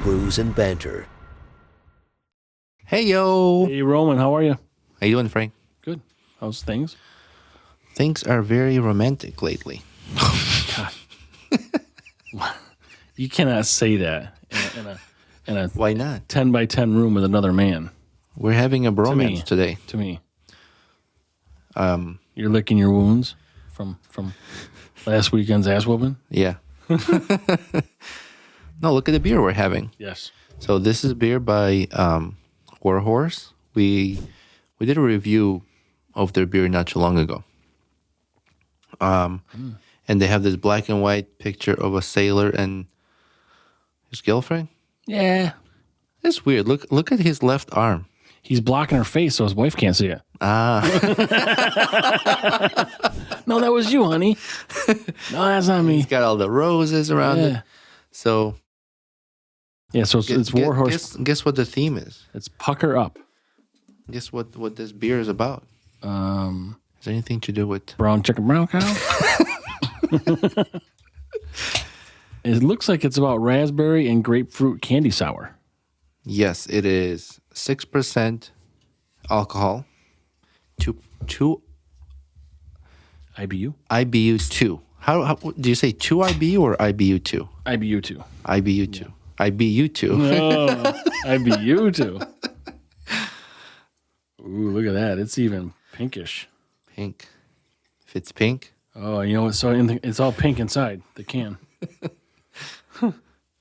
Brews and Banter. Hey, yo. Hey, Roman, how are you? How you doing, Frank? Good. How's things? Things are very romantic lately. God. You cannot say that in a Why not? 10 by 10 room with another man. We're having a bromance today. To me. You're licking your wounds from last weekend's ass whooping? Yeah. No, look at the beer we're having. Yes. So this is beer by Warhorse. We did a review of their beer not too long ago. And they have this black and white picture of a sailor and his girlfriend. Yeah. It's weird. Look at his left arm. He's blocking her face so his wife can't see it. Ah. No, that was you, honey. No, that's not me. He's got all the roses around it. So yeah, so it's Warhorse. Guess what the theme is? It's pucker up. Guess what this beer is about? Has anything to do with Brown chicken, brown cow? It looks like it's about raspberry and grapefruit candy sour. Yes, it is 6% alcohol. Two IBU? IBU2. How do you say 2 IBU or IBU2? IBU2. IBU2. Yeah. IBU2. No, IBU2. Ooh, look at that. It's even pinkish. Pink. If it's pink. Oh, you know what? So it's all pink inside the can.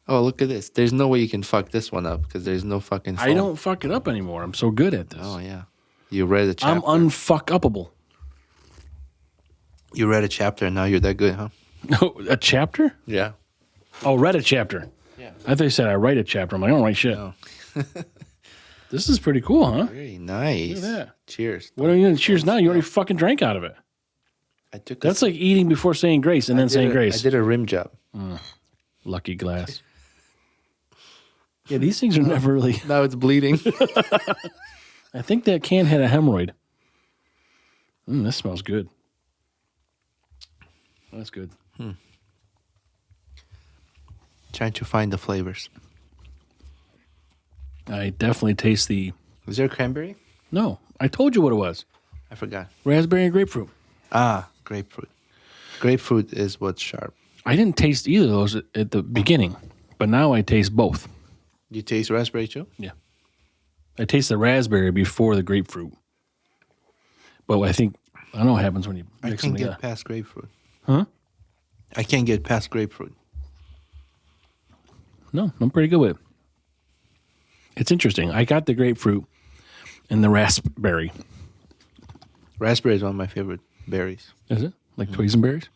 Oh, look at this. There's no way you can fuck this one up because there's no fucking foam. I don't fuck it up anymore. I'm so good at this. Oh, yeah. You read a chapter. I'm unfuck-upable. You read a chapter and now you're that good, huh? No, a chapter? Yeah. Oh, read a chapter. Yeah. I thought you said I write a chapter. I'm like, I don't write shit. No. This is pretty cool, huh? Very nice. Look at that. Cheers. What are you going to cheers now? You already fucking drank out of it. That's like eating before saying grace and then saying grace. I did a rim job. Lucky glass. Yeah, these things are never really... Now it's bleeding. I think that can had a hemorrhoid. This smells good. That's good. Trying to find the flavors. I definitely taste the... Was there cranberry? No, I told you what it was. I forgot. Raspberry and grapefruit. Ah, grapefruit. Grapefruit is what's sharp. I didn't taste either of those at the beginning, but now I taste both. You taste raspberry too? Yeah. I taste the raspberry before the grapefruit. But I don't know what happens when you mix them I can't together. get past grapefruit. Huh? I can't get past grapefruit. No, I'm pretty good with it. It's interesting. I got the grapefruit and the raspberry. Raspberry is one of my favorite berries. Is it? Like tweezenberries?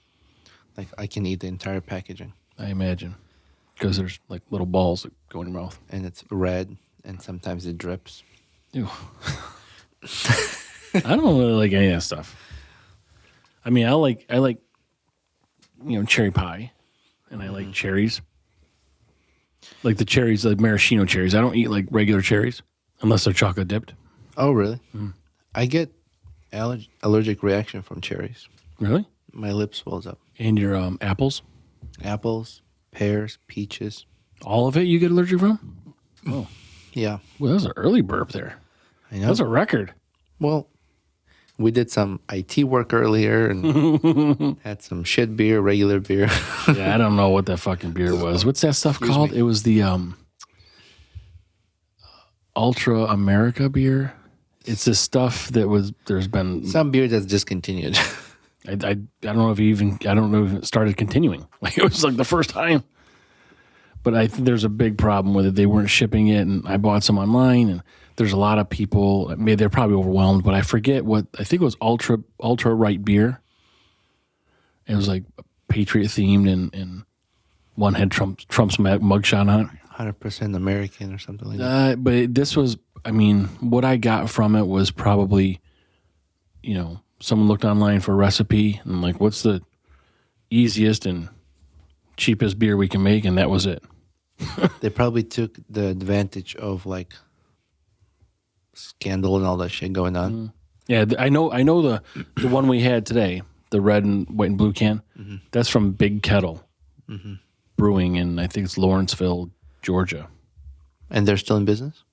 Like I can eat the entire packaging. I imagine. Because there's like little balls that go in your mouth. And it's red and sometimes it drips. Ew. I don't really like any of that stuff. I mean, I like cherry pie, and I like cherries. Like the cherries, like maraschino cherries. I don't eat like regular cherries unless they're chocolate dipped. Oh, really? I get allergic reaction from cherries. Really? My lip swells up. And your apples? Apples, pears, peaches. All of it you get allergic from? Oh. Yeah. Well, that was an early burp there. I know. That's a record. Well, we did some IT work earlier and had some shit beer, regular beer. Yeah, I don't know what that fucking beer was. What's that stuff called? me. It was the Ultra America beer. It's this stuff that there's been... Some beer that's discontinued. I don't know if it started continuing. Like it was like the first time. But I think there's a big problem with it. They weren't shipping it, and I bought some online, and there's a lot of people. Maybe they're probably overwhelmed, but I forget what. I think it was ultra right beer. It was like Patriot themed, and one had Trump's mugshot on it. 100% American or something like that. But this was, I mean, what I got from it was probably, someone looked online for a recipe and like, what's the easiest and cheapest beer we can make, and that was it. They probably took the advantage of like scandal and all that shit going on. Yeah, I know the one we had today, the red and white and blue can. That's from Big Kettle Brewing in, I think it's Lawrenceville, Georgia. And they're still in business?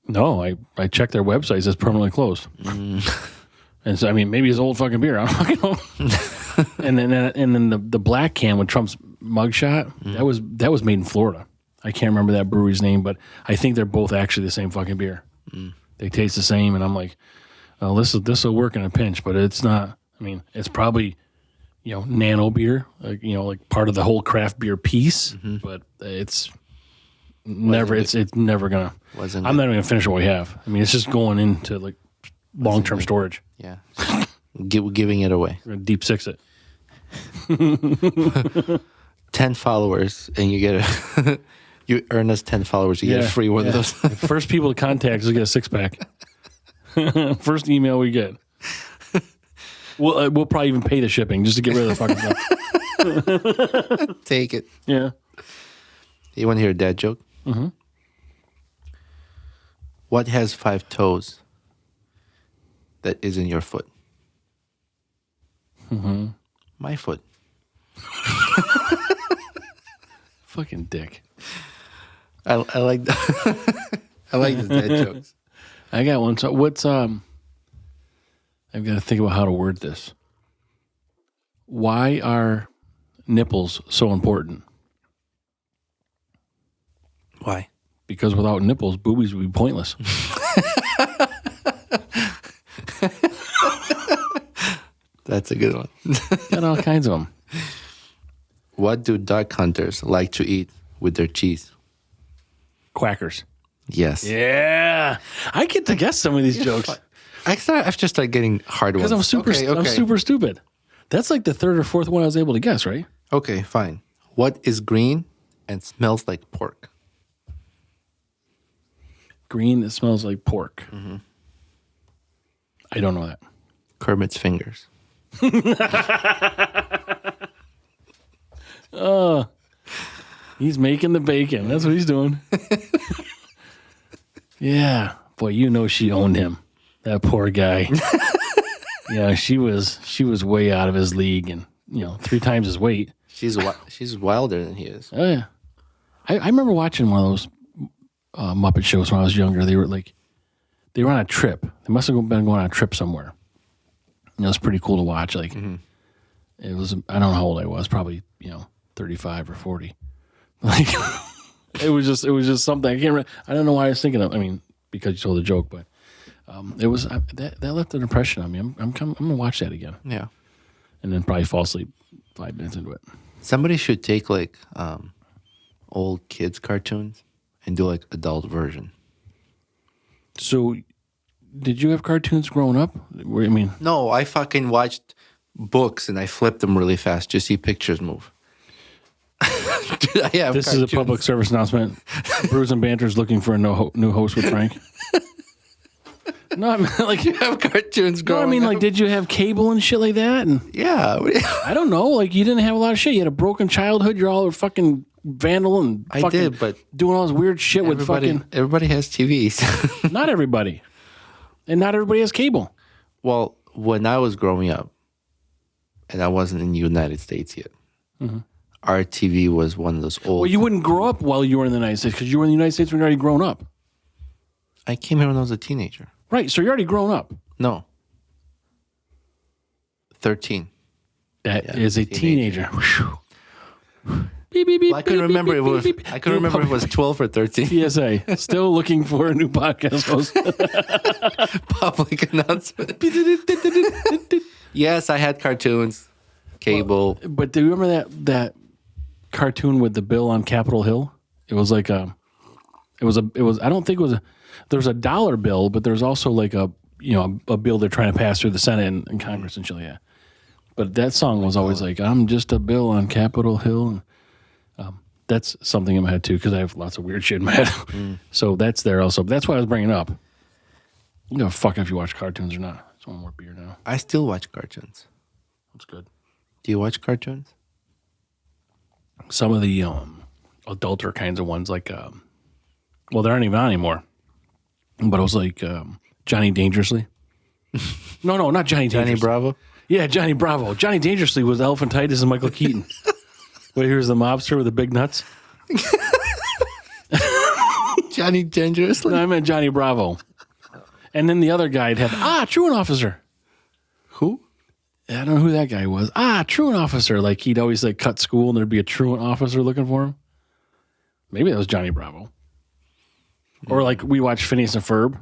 No, I checked their website. It says permanently closed. And so, I mean, maybe it's old fucking beer. I don't fucking know. and then the black can with Trump's mugshot, that was made in Florida. I can't remember that brewery's name, but I think they're both actually the same fucking beer. They taste the same, and I'm like, oh, this will work in a pinch, but it's not. I mean, it's probably, nano beer, like part of the whole craft beer piece, but it's never gonna. I'm not even gonna finish what we have. I mean, it's just going into like long-term storage. Yeah, giving it away. We're gonna deep six it. 10 followers, and you get you earn us 10 followers. You get a free one of those. First people to contact us get a 6-pack. First email we get. We'll probably even pay the shipping just to get rid of the fucking stuff. Take it. Yeah. You want to hear a dad joke? Mm-hmm. What has 5 toes that isn't your foot? Mm-hmm. My foot. Fucking dick. I like that. I like the dad jokes. I got one. So what's I've got to think about how to word this. Why are nipples so important? Why? Because without nipples, boobies would be pointless. That's a good one. Got all kinds of them. What do duck hunters like to eat with their cheese? Quackers. Yes. Yeah. I get to guess some of these jokes. I've just started getting hard ones. Because I'm super stupid. That's like the third or fourth one I was able to guess, right? Okay, fine. What is green and smells like pork? Green that smells like pork. Mm-hmm. I don't know that. Kermit's fingers. He's making the bacon. That's what he's doing. Yeah. Boy, she owned him. That poor guy. Yeah, she was way out of his league and, 3 times his weight. She's wilder than he is. Oh, yeah. I remember watching one of those Muppet shows when I was younger. They were on a trip. They must have been going on a trip somewhere. It was pretty cool to watch. Like, It was, I don't know how old I was, probably, 35 or 40. Like, it was just something. I can't remember. I don't know why I was thinking of, because you told the joke, but it was, that left an impression on me. I'm going to watch that again. Yeah. And then probably fall asleep 5 minutes into it. Somebody should take like old kids cartoons and do like adult version. So, did you have cartoons growing up? No, I fucking watched books and I flipped them really fast to see pictures move. Dude, this is a public service announcement. Brews and Banter is looking for a new host with Frank. No, I mean, like, you have cartoons growing up? Did you have cable and shit like that? And yeah. I don't know. Like, you didn't have a lot of shit. You had a broken childhood. You're all a fucking vandal and I did, but doing all this weird shit with fucking. Everybody has TVs. Not everybody. And not everybody has cable. Well, when I was growing up, and I wasn't in the United States yet, our TV was one of those old. Well, you wouldn't grow up while you were in the United States because you were in the United States when you were already grown up. I came here when I was a teenager. Right, so you're already grown up. No. 13. That is a teenager. Beep, beep, beep, well, I couldn't remember it was 12 or 13. PSA. Still looking for a new podcast host. Public announcement. Yes, I had cartoons, cable. Well, but do you remember that cartoon with the bill on Capitol Hill? It was like I don't think it was there's a dollar bill, but there's also like a bill they're trying to pass through the Senate and Congress and shit like that. But that song was always like, I'm just a bill on Capitol Hill. And, that's something in my head too, because I have lots of weird shit in my head. So that's there also. But that's why I was bringing it up. You know, fuck if you watch cartoons or not. It's one more beer now. I still watch cartoons. That's good. Do you watch cartoons? Some of the adulter kinds of ones, like, well, they aren't even on anymore. But it was like Johnny Dangerously. No, not Johnny Dangerously. Johnny Bravo? Yeah, Johnny Bravo. Johnny Dangerously was Elephantitis and Michael Keaton. Wait, here's the mobster with the big nuts. Johnny Dangerously? No, I meant Johnny Bravo. And then the other guy'd have, truant officer. Who? I don't know who that guy was. Truant officer. Like he'd always like cut school and there'd be a truant officer looking for him. Maybe that was Johnny Bravo. Or like we watched Phineas and Ferb.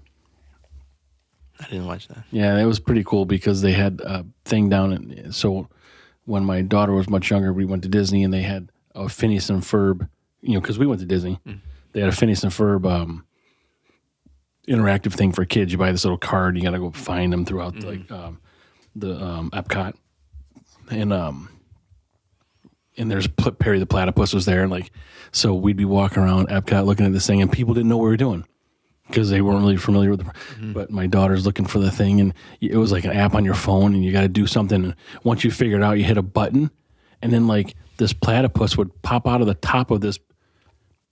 I didn't watch that. Yeah, that was pretty cool because they had a thing down. So when my daughter was much younger, we went to Disney and they had a Phineas and Ferb, because we went to Disney. They had a Phineas and Ferb interactive thing for kids. You buy this little card, you got to go find them throughout the Epcot. And there's Perry the Platypus was there. And like, so we'd be walking around Epcot looking at this thing and people didn't know what we were doing because they weren't really familiar with but my daughter's looking for the thing and it was like an app on your phone and you got to do something. And once you figure it out, you hit a button and then like this platypus would pop out of the top of this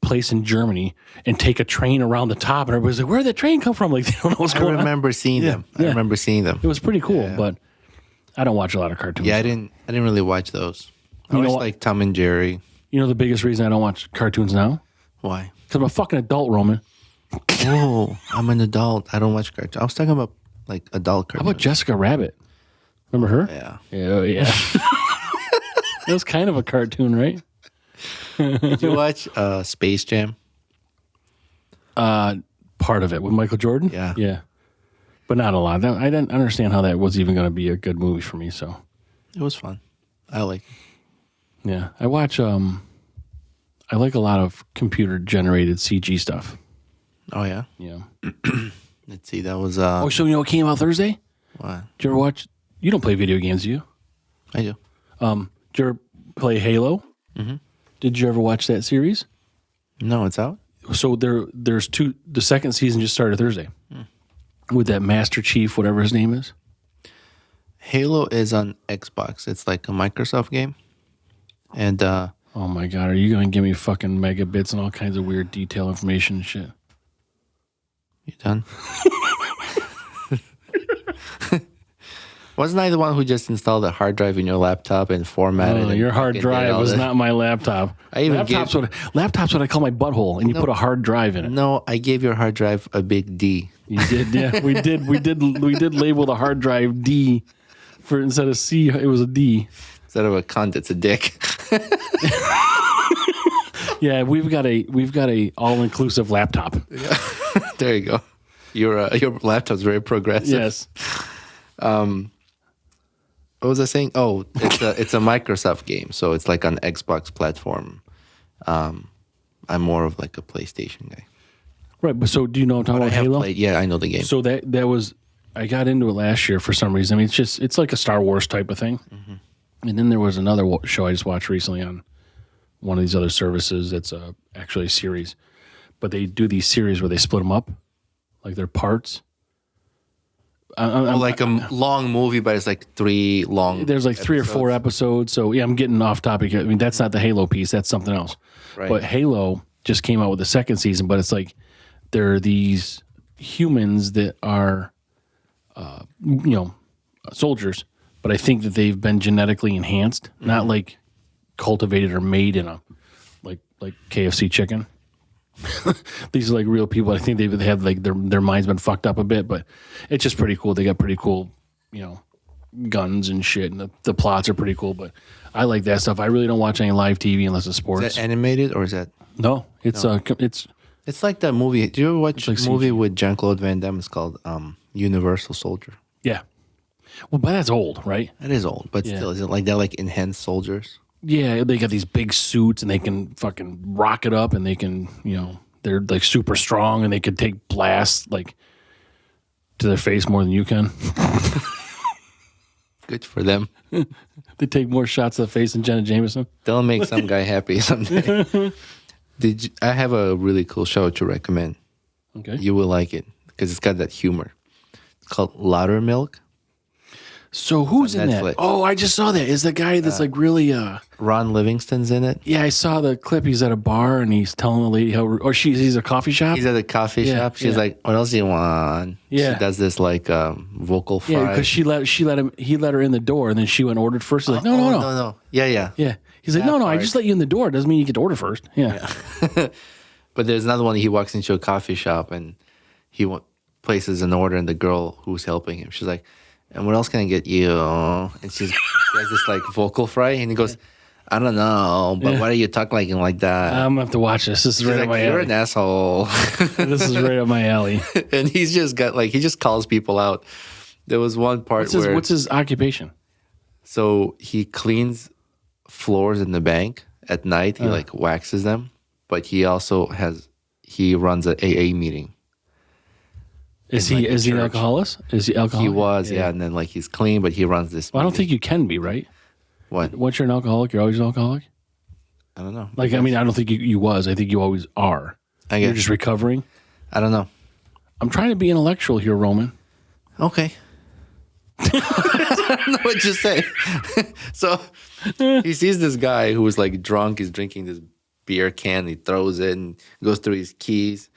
place in Germany and take a train around the top and everybody's like, where'd the train come from? Like they don't know what's going on. I remember seeing them. I remember seeing them. It was pretty cool, but I don't watch a lot of cartoons. Yeah, I didn't really watch those. I always like Tom and Jerry. You know the biggest reason I don't watch cartoons now? Why? Because I'm a fucking adult, Roman. Oh, I'm an adult. I don't watch cartoons. I was talking about like adult cartoons. How about Jessica Rabbit? Remember her? Yeah. Yeah. That was kind of a cartoon, right? Did you watch Space Jam? Part of it with Michael Jordan? Yeah. Yeah. But not a lot. I didn't understand how that was even going to be a good movie for me, so. It was fun. I like it. Yeah. I watch, I like a lot of computer-generated CG stuff. Oh, yeah? Yeah. Let's see. That was... so you know what came out Thursday? What? Did you ever watch... You don't play video games, do you? I do. Did you ever play Halo? Mm-hmm. Did you ever watch that series? No, it's out? So there's two... The second season just started Thursday. With that Master Chief, whatever his name is. Halo is on Xbox. It's like a Microsoft game. And... oh my God, are you going to give me fucking megabits and all kinds of weird detail information and shit? You done? Wasn't I the one who just installed a hard drive in your laptop and formatted it? Your hard drive was not my laptop. Laptop's what I call my butthole, and you put a hard drive in it. No, I gave your hard drive a big D. You did, yeah. We did label the hard drive D for instead of C, it was a D. Instead of a cunt, it's a dick. Yeah, we've got a all-inclusive laptop. Yeah. There you go. Your laptop's very progressive. Yes. What was I saying? Oh, it's a Microsoft game, so it's like on Xbox platform. I'm more of like a PlayStation guy. Right, but so do you know what I'm talking about Halo? Yeah, I know the game. So that was I got into it last year for some reason. I mean, it's like a Star Wars type of thing. Mm-hmm. And then there was another show I just watched recently on one of these other services. It's actually a series, but they do these series where they split them up, like they're parts. Like a long movie, but it's like three long. There's like 3 or 4 episodes. So yeah, I'm getting off topic. I mean, that's not the Halo piece. That's something else. Right. But Halo just came out with the second season. But it's like there are these humans that are, soldiers. But I think that they've been genetically enhanced, not like cultivated or made in a like KFC chicken. These are like real people. I think they have like their mind's been fucked up a bit, but it's just pretty cool. They got pretty cool, guns and shit, and the plots are pretty cool. But I like that stuff. I really don't watch any live TV unless it's sports. Is that animated or is that? No, it's It's like that movie. Did you ever watch a movie with Jean-Claude Van Damme? It's called Universal Soldier. Yeah. Well, but that's old, right? It is old, but still, is it like they're like enhanced soldiers? Yeah, they got these big suits and they can fucking rock it up and they can, they're like super strong and they could take blasts like to their face more than you can. Good for them. They take more shots to the face than Jenna Jameson. They'll make some guy happy someday. I have a really cool show to recommend. Okay. You will like it because it's got that humor. It's called Laudermilk. So who's in Netflix. that? Oh, I just saw that. Is the guy that's like really Ron Livingston's in it. Yeah, I saw the clip. He's at a bar and he's telling the lady he's a coffee shop. He's at a coffee shop. She's like, "What else do you want?" Yeah. She does this like vocal fry. Yeah, because he let her in the door and then she went and ordered first. He's like, no. Yeah. Yeah. He's like, no, I just let you in the door. It doesn't mean you get to order first. Yeah. But there's another one. He walks into a coffee shop and he places an order, and the girl who's helping him, she's like, "And what else can I get you?" And she has this like vocal fry, and he goes, "I don't know, but why do you talk like that?" I'm gonna have to watch this. This is right up my You're alley. an asshole. This is right up my alley. And he's just got he just calls people out. There was one part What's his occupation? So he cleans floors in the bank at night. He waxes them, but he also runs an AA meeting. Is he an alcoholic? Is he alcoholic? He was, yeah. And then he's clean, but he runs this. Well, I don't think you can be, right? What? Once you're an alcoholic, you're always an alcoholic? I don't know. I mean, I don't think you was. I think you always are. I guess. You're just recovering. I don't know. I'm trying to be intellectual here, Roman. Okay. I don't know what to say. So he sees this guy who was drunk. He's drinking this beer can. He throws it and goes through his keys.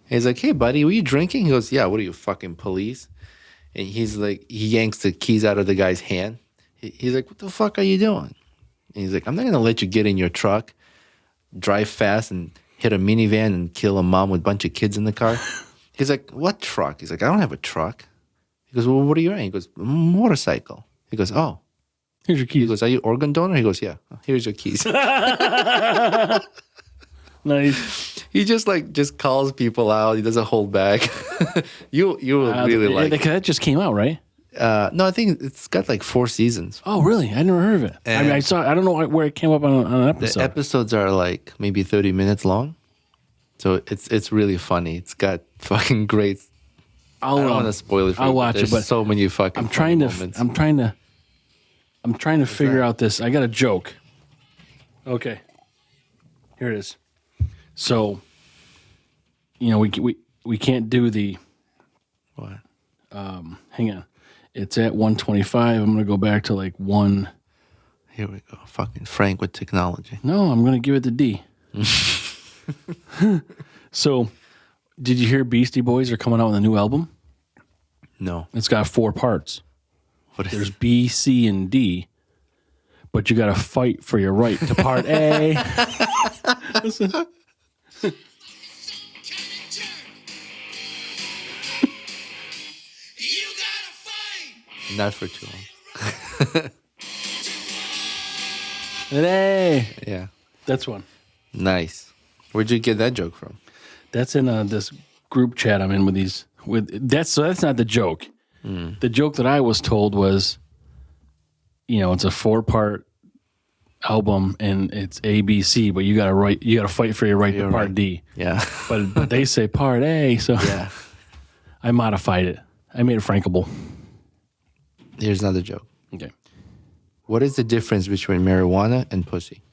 And he's like, "Hey, buddy, were you drinking?" He goes, "Yeah, what are you, fucking police?" And he's like, he yanks the keys out of the guy's hand. He's like, "What the fuck are you doing?" And he's like, "I'm not going to let you get in your truck, drive fast, and hit a minivan and kill a mom with a bunch of kids in the car." He's like, "What truck?" He's like, "I don't have a truck." He goes, "Well, what are you in?" He goes, "Motorcycle." He goes, "Oh." Here's your keys. He goes, "Are you organ donor?" He goes, "Yeah." "Oh, here's your keys." Nice. He just calls people out. He doesn't hold back. you will really like it. That just came out, right? No, I think it's got 4 seasons. Oh, really? I never heard of it. I mean, I don't know where it came up on an episode. The episodes are maybe 30 minutes long. So it's really funny. It's got fucking great. I don't want to spoil it for you. I'll watch it, but so many fucking I'm trying moments. I'm trying to figure out this. I got a joke. Okay. Here it is. So, we can't do the What? hang on. It's at 125. I'm going to go back to 1. Here we go. Fucking Frank with technology. No, I'm going to give it the D. So, did you hear Beastie Boys are coming out with a new album? No. It's got 4 parts. What is There's B, C, and D. But you got to fight for your right to part A. Listen. Not for too long. Hey. Yeah. That's one. Nice. Where'd you get that joke from? That's in this group chat I'm in with these. So that's not the joke. The joke that I was told was, it's a 4-part album and it's A, B, C, but you gotta fight for your right to part D. Yeah. But they say part A, so Yeah. I modified it. I made it frankable. Here's another joke. Okay. What is the difference between marijuana and pussy?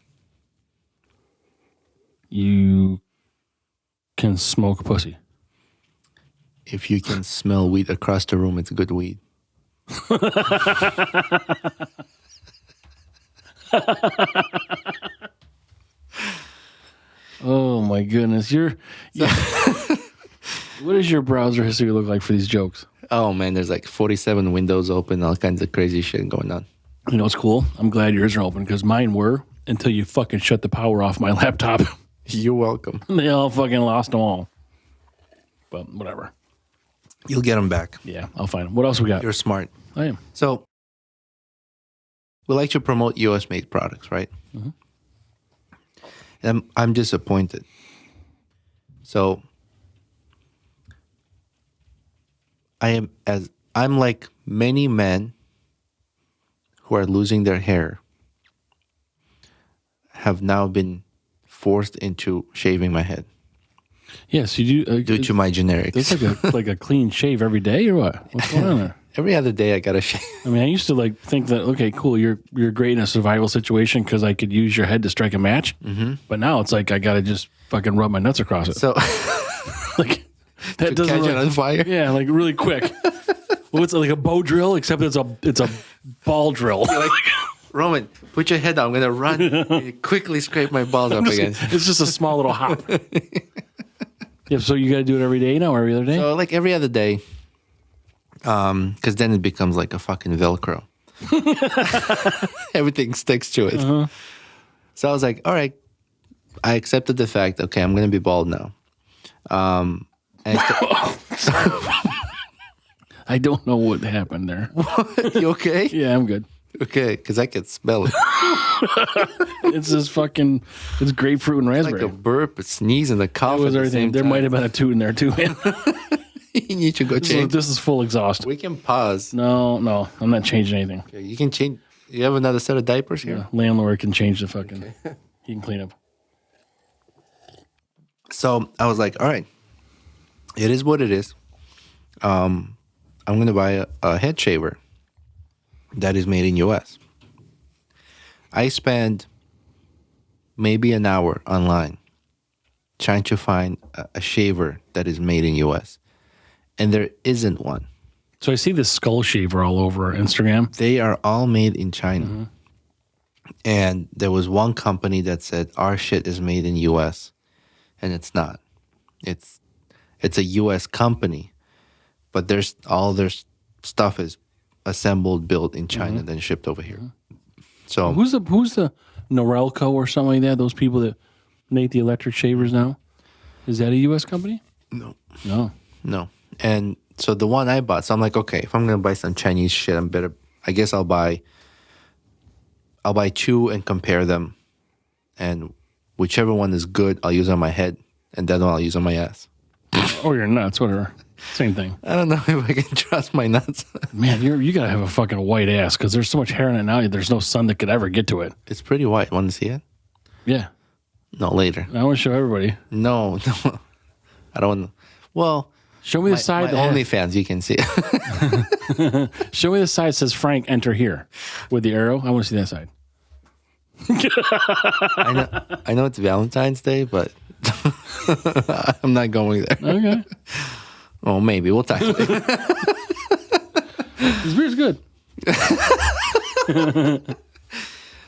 You can smoke pussy. If you can smell weed across the room, it's good weed. Oh my goodness. What does your browser history look like for these jokes? Oh man, there's 47 windows open, all kinds of crazy shit going on. You know what's cool? I'm glad yours are open because mine were until you fucking shut the power off my laptop. You're welcome. They all fucking lost them all. But whatever. You'll get them back. Yeah, I'll find them. What else we got? You're smart. I am. So, we like to promote U.S. made products, right? Mm-hmm. And I'm disappointed. So, I'm like many men who are losing their hair have now been forced into shaving my head Yes, you do. due to my generics. It's like a clean shave every day or what? What's going on there? Every other day I gotta shave. I mean, I used to think that, okay, cool, you're great in a survival situation because I could use your head to strike a match. Mm-hmm. But now it's like I got to just fucking rub my nuts across it. So, like, that doesn't catch it on fire? Yeah, like really quick. Well, it's like a bow drill, except it's a ball drill. Like, Roman, put your head down. I'm going to run and quickly scrape my balls up again. It's just a small little hop. Yeah, so you got to do it every day now or every other day? So, every other day, because then it becomes like a fucking Velcro. Everything sticks to it. Uh-huh. So I was like, all right. I accepted the fact. Okay, I'm gonna be bald now. And I don't know what happened there. you okay? Yeah, I'm good. Okay, because I can smell it. It's this fucking, it's grapefruit and Like raspberry. a burp, a sneeze, and a cough. It was at the everything. same There time. might have been a toot in there too. You need to go change. This is full exhaust. We can pause. No, I'm not changing anything. Okay, you can change. You have another set of diapers here. Landlord can change the fucking. He can clean up. So I was like, all right, it is what it is. I'm going to buy a head shaver that is made in U.S. I spend maybe an hour online trying to find a shaver that is made in U.S. And there isn't one. So I see this skull shaver all over Instagram. They are all made in China. And there was one company that said, our shit is made in U.S. And it's not. It's a U.S. company, but all their stuff is assembled, built in China, then shipped over here. So Who's the Norelco or something like that? Those people that make the electric shavers now? Is that a U.S. company? no. No. And so the one I bought, so I'm like, okay, if I'm gonna buy some Chinese shit, I guess I'll buy two and compare them, and whichever one is good, I'll use on my head, and that one I'll use on my ass. Oh, you're nuts. Whatever. Same thing. I don't know if I can trust my nuts. Man, you gotta have a fucking white ass because there's so much hair in it now. There's no sun that could ever get to it. It's pretty white. Want to see it? Yeah. No, later. I want to show everybody. No. I don't want to. Well, Show me the side. my OnlyFans, you can see it. Show me the side that says Frank, enter here with the arrow. I want to see that side. I know it's Valentine's Day, but I'm not going there. Okay. Oh, maybe. We'll talk later. This beer's good.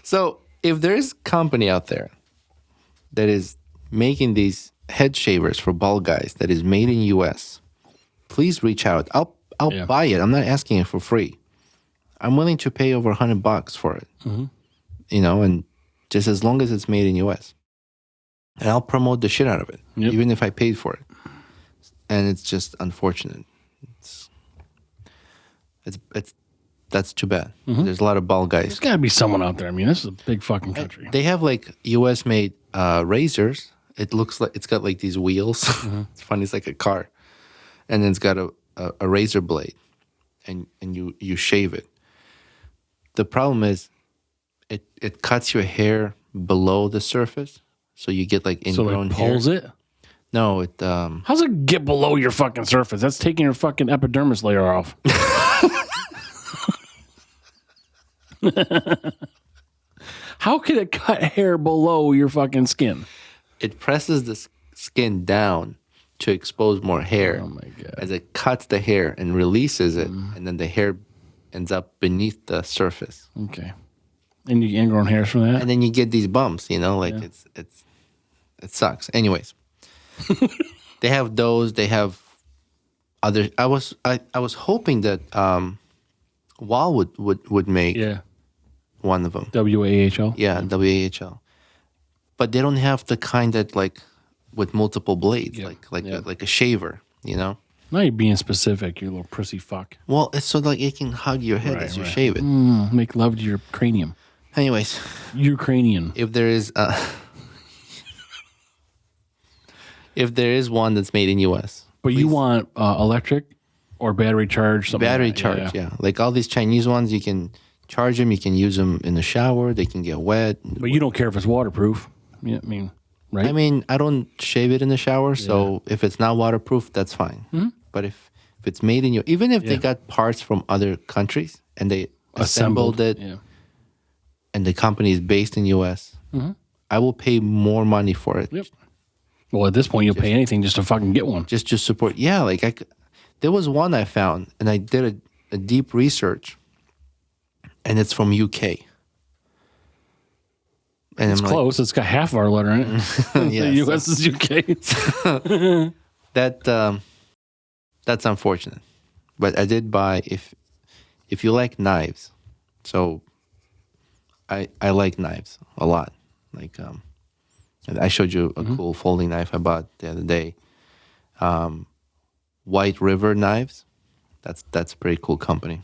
So if there's a company out there that is making these head shavers for bald guys that is made in U.S., please reach out. I'll buy it. I'm not asking it for free. I'm willing to pay over $100 for it. You know, and just as long as it's made in U.S. And I'll promote the shit out of it, even if I paid for it. And it's just unfortunate. That's too bad. There's a lot of bald guys. There's got to be someone out there. I mean, this is a big fucking country. They have like U.S. made razors. It looks like it's got like these wheels. It's funny. It's like a car, and then it's got a razor blade, and you shave it. The problem is, it cuts your hair below the surface, so you get like ingrown So it pulls hair. it? No, it How's it get below your fucking surface? That's taking your fucking epidermis layer off. How can it cut hair below your fucking skin? it presses the skin down to expose more hair. Oh my God. As it cuts the hair and releases it, and then the hair ends up beneath the surface. Okay. And you get ingrown hairs from that? And then you get these bumps, you know, like it sucks. Anyways, they have those. They have other. I was hoping that Wall would make one of them. WAHL? Yeah, WAHL. But they don't have the kind that like with multiple blades, like a shaver, you know. Now you're being specific, you little prissy fuck. Well, it's so like it can hug your head as you shave it. Make love to your cranium. Anyways, Ukrainian. if there is one that's made in U.S. But you want electric or battery charge? Something Battery like that. charge, yeah. Like all these Chinese ones, you can charge them. You can use them in the shower. They can get wet. But you don't care if it's waterproof. Yeah, I mean, right? I mean, I don't shave it in the shower, so if it's not waterproof, that's fine. Mm-hmm. But if it's made in even if they got parts from other countries and they assembled it, and the company is based in U.S., I will pay more money for it. Yep. Well, at this point, you'll pay anything just to fucking get one. Just to support. Yeah, like there was one I found, and I did a deep research, and it's from UK. And It's close. It's got half of our letter in it. The U.S. is UK. That's unfortunate. But I did buy if you like knives. So I like knives a lot. Like I showed you a cool folding knife I bought the other day. White River Knives. That's a pretty cool company.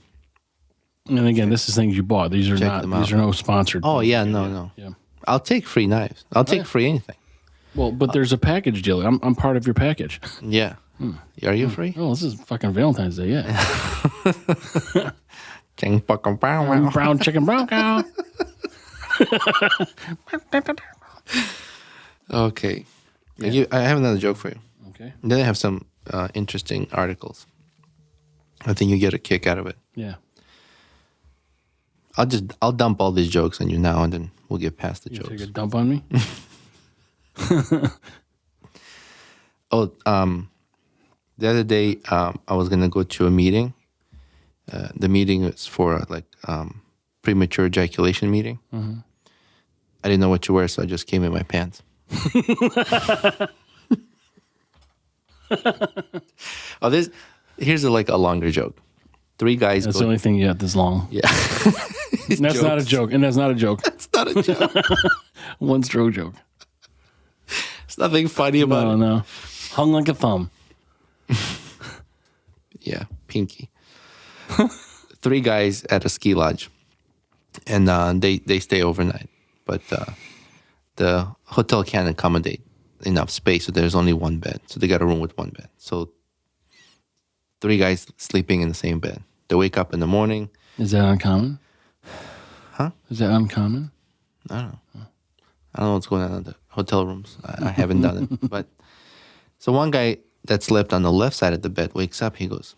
And again, this is things you bought. These are Check them not. These out. are no sponsored. Oh things. yeah, no. Yeah. I'll take free knives. I'll take yeah. free anything. Well, but there's a package deal. I'm part of your package. Yeah. Are you free? Oh, this is fucking Valentine's Day. Yeah. Brown chicken brown cow. Okay. I have another joke for you. Okay. Then I have some interesting articles. I think you get a kick out of it. Yeah. I'll dump all these jokes on you now, and then we'll get past the You jokes. take a dump on me. The other day, I was gonna go to a meeting. The meeting is for premature ejaculation meeting. Mm-hmm. I didn't know what to wear, so I just came in my pants. Here's a longer joke. 3 guys. That's the only thing you got this long. Yeah. And that's not a joke. And that's not a joke. It's not a joke. One stroke joke. There's nothing funny about it. No. Hung like a thumb. Yeah, pinky. 3 guys at a ski lodge, and they stay overnight. But the hotel can't accommodate enough space, so there's only 1 bed. So they got a room with 1 bed. So 3 guys sleeping in the same bed. They wake up in the morning. Is that uncommon? Huh? Is that uncommon? I don't know. I don't know what's going on in the hotel rooms. I haven't done it. But so one guy that slept on the left side of the bed wakes up. He goes,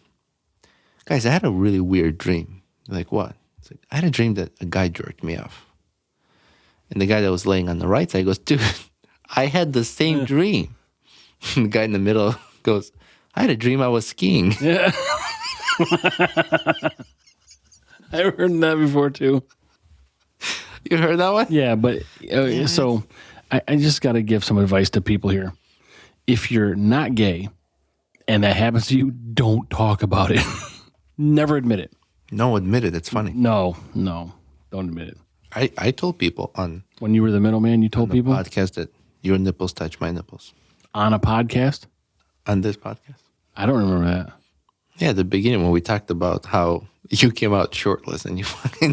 "Guys, I had a really weird dream." They're like, "What?" It's like, "I had a dream that a guy jerked me off." And the guy that was laying on the right side goes, "Dude, I had the same dream." And the guy in the middle goes, "I had a dream I was skiing." Yeah. I've heard that before too. You heard that one? Yeah, but so I just got to give some advice to people here. If you're not gay and that happens to you, don't talk about it. Never admit it. No, admit it. It's funny. No, don't admit it. I told people on When you were the middleman, you told the people podcast that your nipples touch my nipples. on a podcast? On this podcast? I don't remember that. Yeah, at the beginning when we talked about how you came out shirtless and you fucking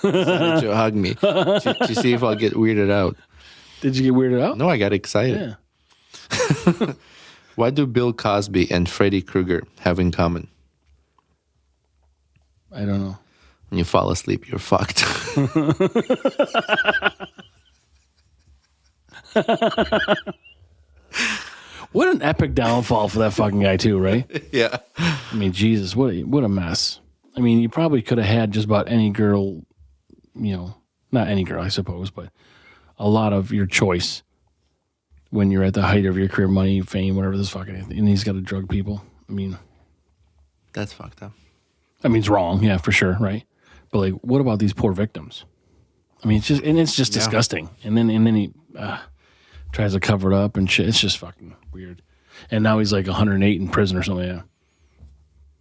decided to hug me to see if I'll get weirded out. Did you get weirded out? No, I got excited. Yeah. What do Bill Cosby and Freddy Krueger have in common? I don't know. When you fall asleep, you're fucked. What an epic downfall for that fucking guy too, right? Yeah. I mean, Jesus, what a mess. I mean, you probably could have had just about any girl, not any girl, I suppose, but a lot of your choice when you're at the height of your career, money, fame, whatever this fucking, and he's got to drug people. I mean, That's fucked up. it's wrong, yeah, for sure, right? But like, what about these poor victims? I mean, it's just disgusting. And then he tries to cover it up and shit. It's just fucking weird. And now he's like 108 in prison or something. Yeah.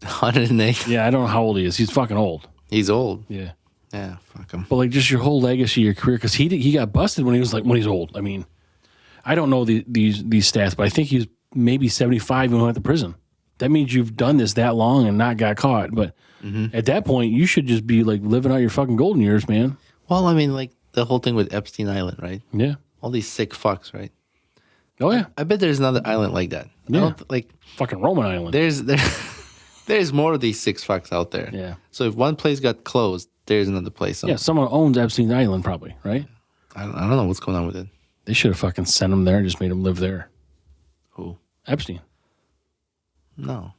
108. Yeah, I don't know how old he is. He's fucking old. He's old. Yeah. Yeah, fuck him. But like, just your whole legacy, your career, because he got busted when he's old. I mean, I don't know these stats, but I think he was maybe 75 when he went to prison. That means you've done this that long and not got caught. But at that point, you should just be like living out your fucking golden years, man. Well, I mean, like the whole thing with Epstein Island, right? Yeah. All these sick fucks, right? Oh yeah. I bet there's another island like that. Yeah. I don't, like Fucking Roman Island. there's more of these sick fucks out there. Yeah. So if one place got closed, there's another place. Yeah, someone owns Epstein Island probably, right? I don't know what's going on with it. They should have fucking sent him there and just made him live there. Who? Epstein. No.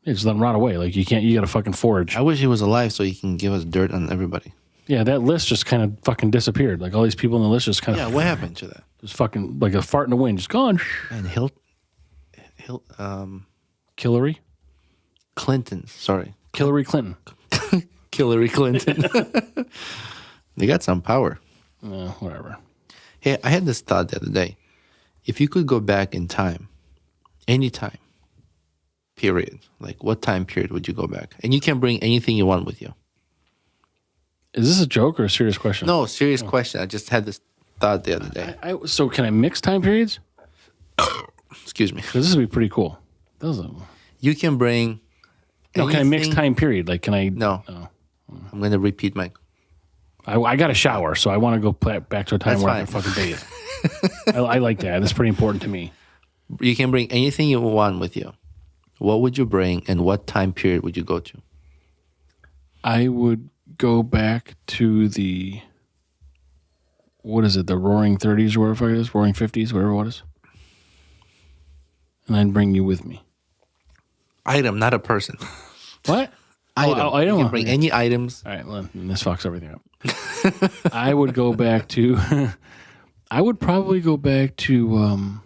Yeah, just let him rot away. Like, you got to fucking forage. I wish he was alive so he can give us dirt on everybody. Yeah, that list just kind of fucking disappeared. Like, all these people on the list just kind of... Yeah, what happened to that? Just fucking, like a fart in the wind, just gone. And Hillary? Clinton, sorry. Hillary Clinton. Hillary Clinton. They got some power. Whatever. Hey, I had this thought the other day. If you could go back in time, any time, period, like what time period would you go back? And you can bring anything you want with you. Is this a joke or a serious question? No, serious question. I just had this thought the other day. So can I mix time periods? Excuse me. Because this would be pretty cool. Doesn't. You can bring. No, can I mix anything- time period? Like, can I? No. Oh. I'm going to repeat my. I got a shower, so I want to go back to a time That's where I can fucking bathe. I like that. That's pretty important to me. You can bring anything you want with you. What would you bring, and what time period would you go to? I would go back to the, what is it, the Roaring 30s or whatever it is, Roaring 50s, whatever it is. And I'd bring you with me. Item, not a person. What? Item. Oh, item. You can bring any items. All right, well, this fucks everything up. I would go back to, I would probably go back to,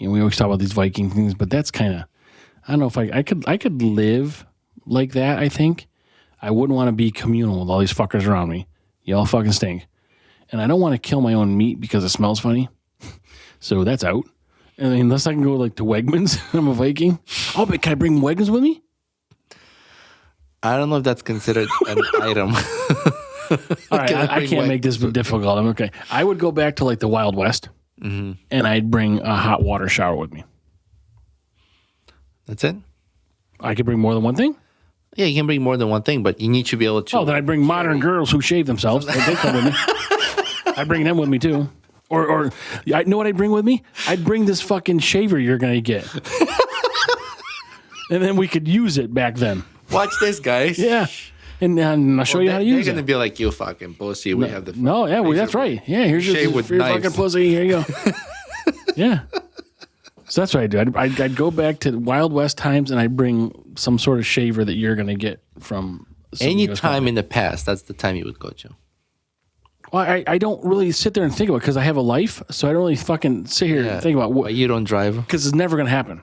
we always talk about these Viking things, but that's kind of, I don't know if I could live like that, I think. I wouldn't want to be communal with all these fuckers around me. You all fucking stink. And I don't want to kill my own meat because it smells funny. So that's out. And unless I can go like to Wegmans, I'm a Viking. Oh, but can I bring Wegmans with me? I don't know if that's considered an item. All right, I can't make this difficult. I'm okay. I would go back to like the Wild West, and I'd bring a hot water shower with me. That's it? I could bring more than one thing? Yeah, you can bring more than one thing, but you need to be able to. Oh, then I'd bring modern girls who shave themselves. They come with me. I'd bring them with me too. Or I know what I'd bring with me? I'd bring this fucking shaver you're going to get. And then we could use it back then. Watch this, guys. Yeah. And I'll show you how to use They're it. going to be like, you fucking pussy. We have the. No, yeah, well, that's right. Yeah, here's your Shave with fucking knives. pussy. Here you go. Yeah. So that's what I'd do. I'd go back to Wild West times and I'd bring some sort of shaver that you're going to get from Any time in the past, that's the time you would go to. Well, I don't really sit there and think about it because I have a life, so I don't really fucking sit here and think about what. But you don't drive. Because it's never going to happen.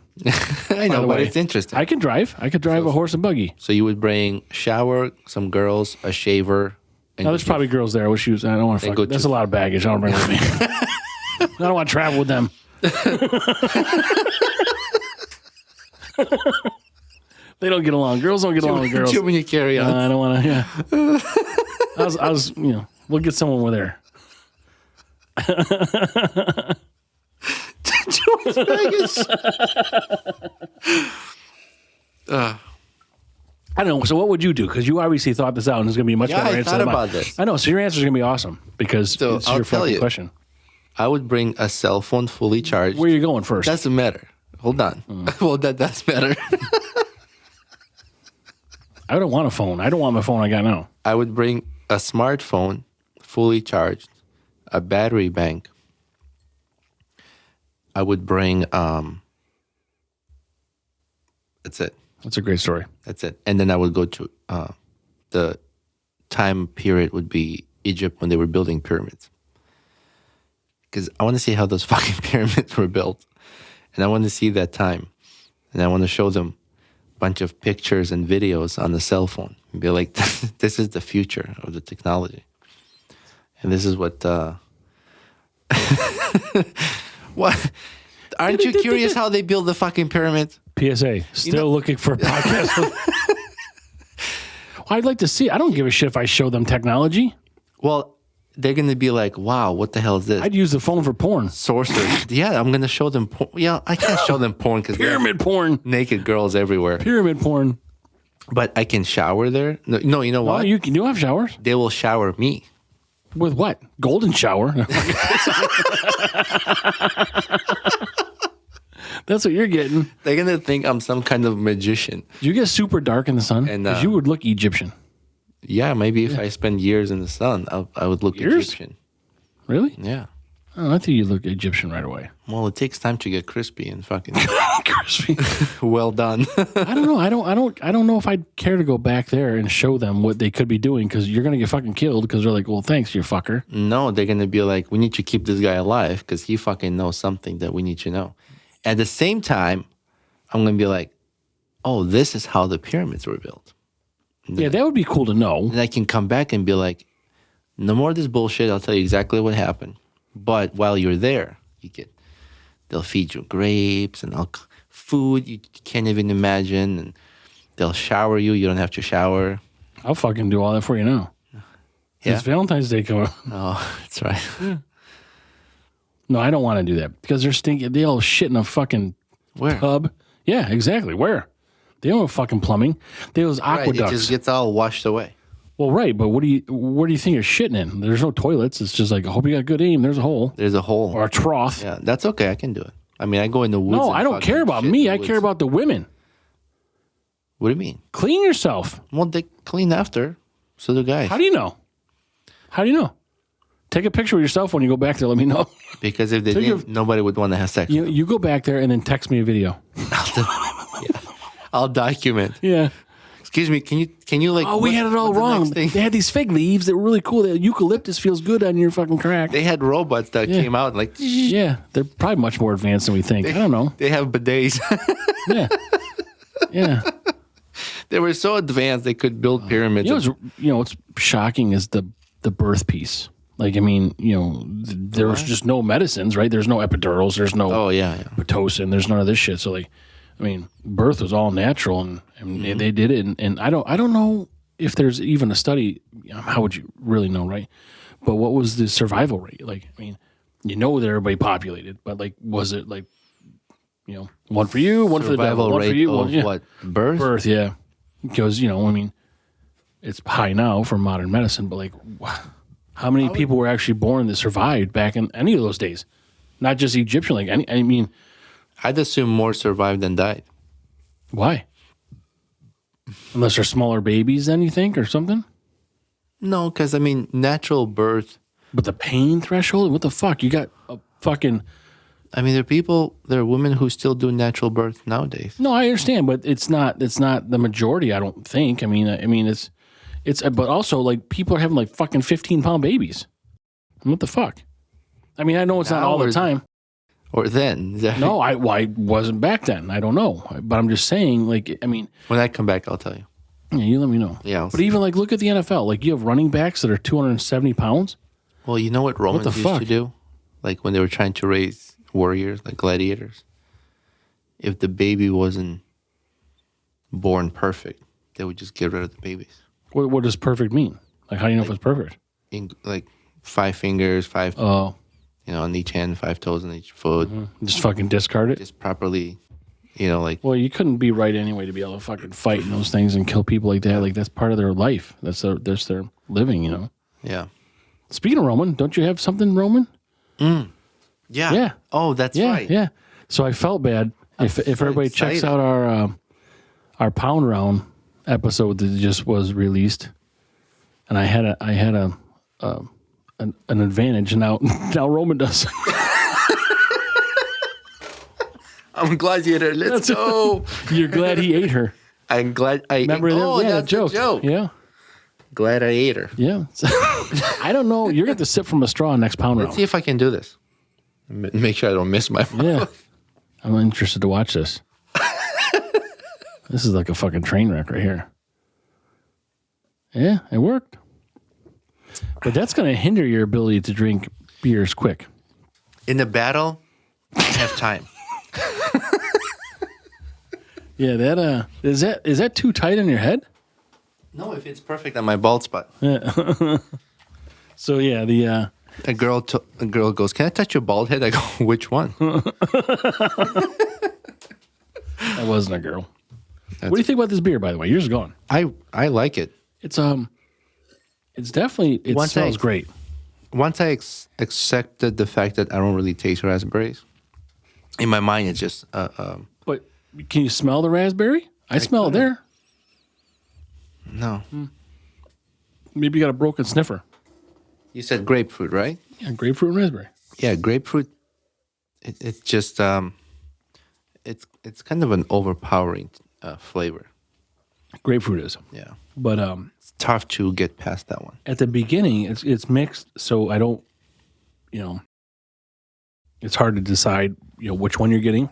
I know, the but way. it's interesting. I can drive. I could drive a horse and buggy. So you would bring shower, some girls, a shaver. And Now, there's probably girls there. I wish you. I don't want to fuck. That's a lot of baggage. I don't bring with me. I don't want to travel with them. They don't get along. Girls don't get along with girls. Too many carry-ons. I don't want to. Yeah. I was. We'll get someone with her. I don't know. So what would you do? Because you obviously thought this out, and it's going to be a much better answer. I thought than mine. about this. I know. So your answer is going to be awesome because So it's I'll your tell fucking you. question. I would bring a cell phone fully charged. Where are you going first? Doesn't matter. Hold on. Well, that does matter. I don't want a phone. I don't want my phone I got now. I would bring a smartphone fully charged, a battery bank. I would bring that's it. That's a great story. That's it. And then I would go to the time period would be Egypt when they were building pyramids. Because I want to see how those fucking pyramids were built. And I want to see that time. And I want to show them a bunch of pictures and videos on the cell phone. And be like, this is the future of the technology. And this is what... what? Aren't you curious how they build the fucking pyramids? PSA, still looking for a podcast. Well, I'd like to see. I don't give a shit if I show them technology. Well, they're going to be like, wow, what the hell is this? I'd use the phone for porn. Sorcerer. Yeah, I'm going to show them porn. Yeah, I can't show them porn because Pyramid porn. naked girls everywhere. Pyramid porn. But I can shower there. No, you know Well, what? you can do have showers. They will shower me. With what? Golden shower. That's what you're getting. They're going to think I'm some kind of magician. Do you get super dark in the sun? And, Because you would look Egyptian. Yeah, maybe if I spend years in the sun, I would look Years? Egyptian. Really? Yeah. Oh, I think you look Egyptian right away. Well, it takes time to get crispy and fucking Crispy. well done. I don't know. I don't know if I'd care to go back there and show them what they could be doing because you're gonna get fucking killed because they're like, well, thanks, you fucker. No, they're going to be like, we need to keep this guy alive because he fucking knows something that we need to know. At the same time, I'm going to be like, oh, this is how the pyramids were built. Yeah, that would be cool to know. And I can come back and be like, no more of this bullshit. I'll tell you exactly what happened. But while you're there, they'll feed you grapes and food you can't even imagine. And they'll shower you. You don't have to shower. I'll fucking do all that for you now. Yeah. It's Valentine's Day coming. Oh, that's right. No, I don't want to do that because they're stinky. They all shit in a fucking Where? tub. Yeah, exactly. Where? They don't have fucking plumbing. They have those Right, aqueducts. it just gets all washed away. Well, right, but where do you think you're shitting in? There's no toilets. It's just like, I hope you got good aim. There's a hole There's a hole. or a trough. Yeah, that's okay. I can do it. I mean, I go in the woods. No, and I don't fucking care about shit me. in I the care woods. about the women. What do you mean? Clean yourself. Well, they clean after. So do guys. How do you know? How do you know? Take a picture of yourself when you go back there. Let me know. Because if they Take didn't, nobody would want to have sex. You go back there and then text me a video. I'll document. Yeah. Excuse me, can you like? Oh, we had it all what's the wrong. next thing? They had these fig leaves that were really cool. The eucalyptus feels good on your fucking crack. They had robots that Yeah. came out like. Yeah, they're probably much more advanced than we think. I don't know. They have bidets. Yeah. Yeah. They were so advanced they could build pyramids. What's shocking is the birth piece. Like, I mean, there was just no medicines, right? There's no epidurals. There's no Oh yeah. Pitocin. There's none of this shit. So, like, I mean, birth was all natural, and they did it. And I don't know if there's even a study. How would you really know, right? But what was the survival rate? Like, I mean, that everybody populated, but like, was it like, one for you, one for the devil, Survival one for rate you, of one, yeah. what? Birth? Yeah. Because, I mean, it's high now for modern medicine, but like, how many people were actually born that survived back in any of those days? Not just Egyptian, like, I mean, I'd assume more survived than died. why? Unless they're smaller babies than you think or something? No, because I mean, natural birth. But the pain threshold, what the fuck? You got a fucking... I mean, there are women who still do natural birth nowadays. No, I understand, but it's not the majority, I don't think. I mean, it's, but also, like, people are having, like, fucking 15-pound babies. What the fuck? I mean, I know it's not all the time. Or then. No, I wasn't back then. I don't know. But I'm just saying, like, I mean... When I come back, I'll tell you. Yeah, you let me know. Yeah. But even, like, look at the NFL. Like, you have running backs that are 270 pounds. Well, you know what Romans used fuck? to do? Like, when they were trying to raise warriors, like gladiators, if the baby wasn't born perfect, they would just get rid of the babies. What does perfect mean? Like, how do you know if it's perfect? Like 5 fingers, 5, Oh, on each hand, 5 toes on each foot, just fucking discard it? just properly, like. Well, you couldn't be right anyway to be able to fucking fight in those things and kill people like that. Like, that's part of their life. That's their living, Yeah. Speaking of Roman, don't you have something Roman? Yeah. Yeah. Oh, that's Yeah, right. yeah. So I felt bad if everybody checks excited. out our pound round episode that just was released, and I had an advantage, and now Roman does. I'm Gladiator. Let's go. You're glad he ate her. I'm glad I Remember that? Oh, Yeah, that's that joke. a joke. Yeah, Gladiator. yeah. I don't know. You're going to sip from a straw next pound Let's round. see if I can do this. Make sure I don't miss my Yeah, I'm interested to watch this. This is like a fucking train wreck right here. Yeah, it worked. But that's going to hinder your ability to drink beers quick. In the battle, I have time. Yeah, that is that too tight on your head? No, if it's perfect on my bald spot. So yeah, the A girl goes, "Can I touch your bald head?" I go, "Which one?" that wasn't a girl. What do you think about this beer, by the way? Yours is gone. I like it. It's definitely smells great. Once I accepted the fact that I don't really taste raspberries, in my mind it's just But can you smell the raspberry? I smell it there. no. Maybe you got a broken sniffer. You said grapefruit, right? Yeah, grapefruit and raspberry. Yeah, grapefruit. It just it's kind of an overpowering flavor. Grapefruit is. Yeah, But it's tough to get past that one. at the beginning, it's mixed, so I don't, it's hard to decide, which one you're getting.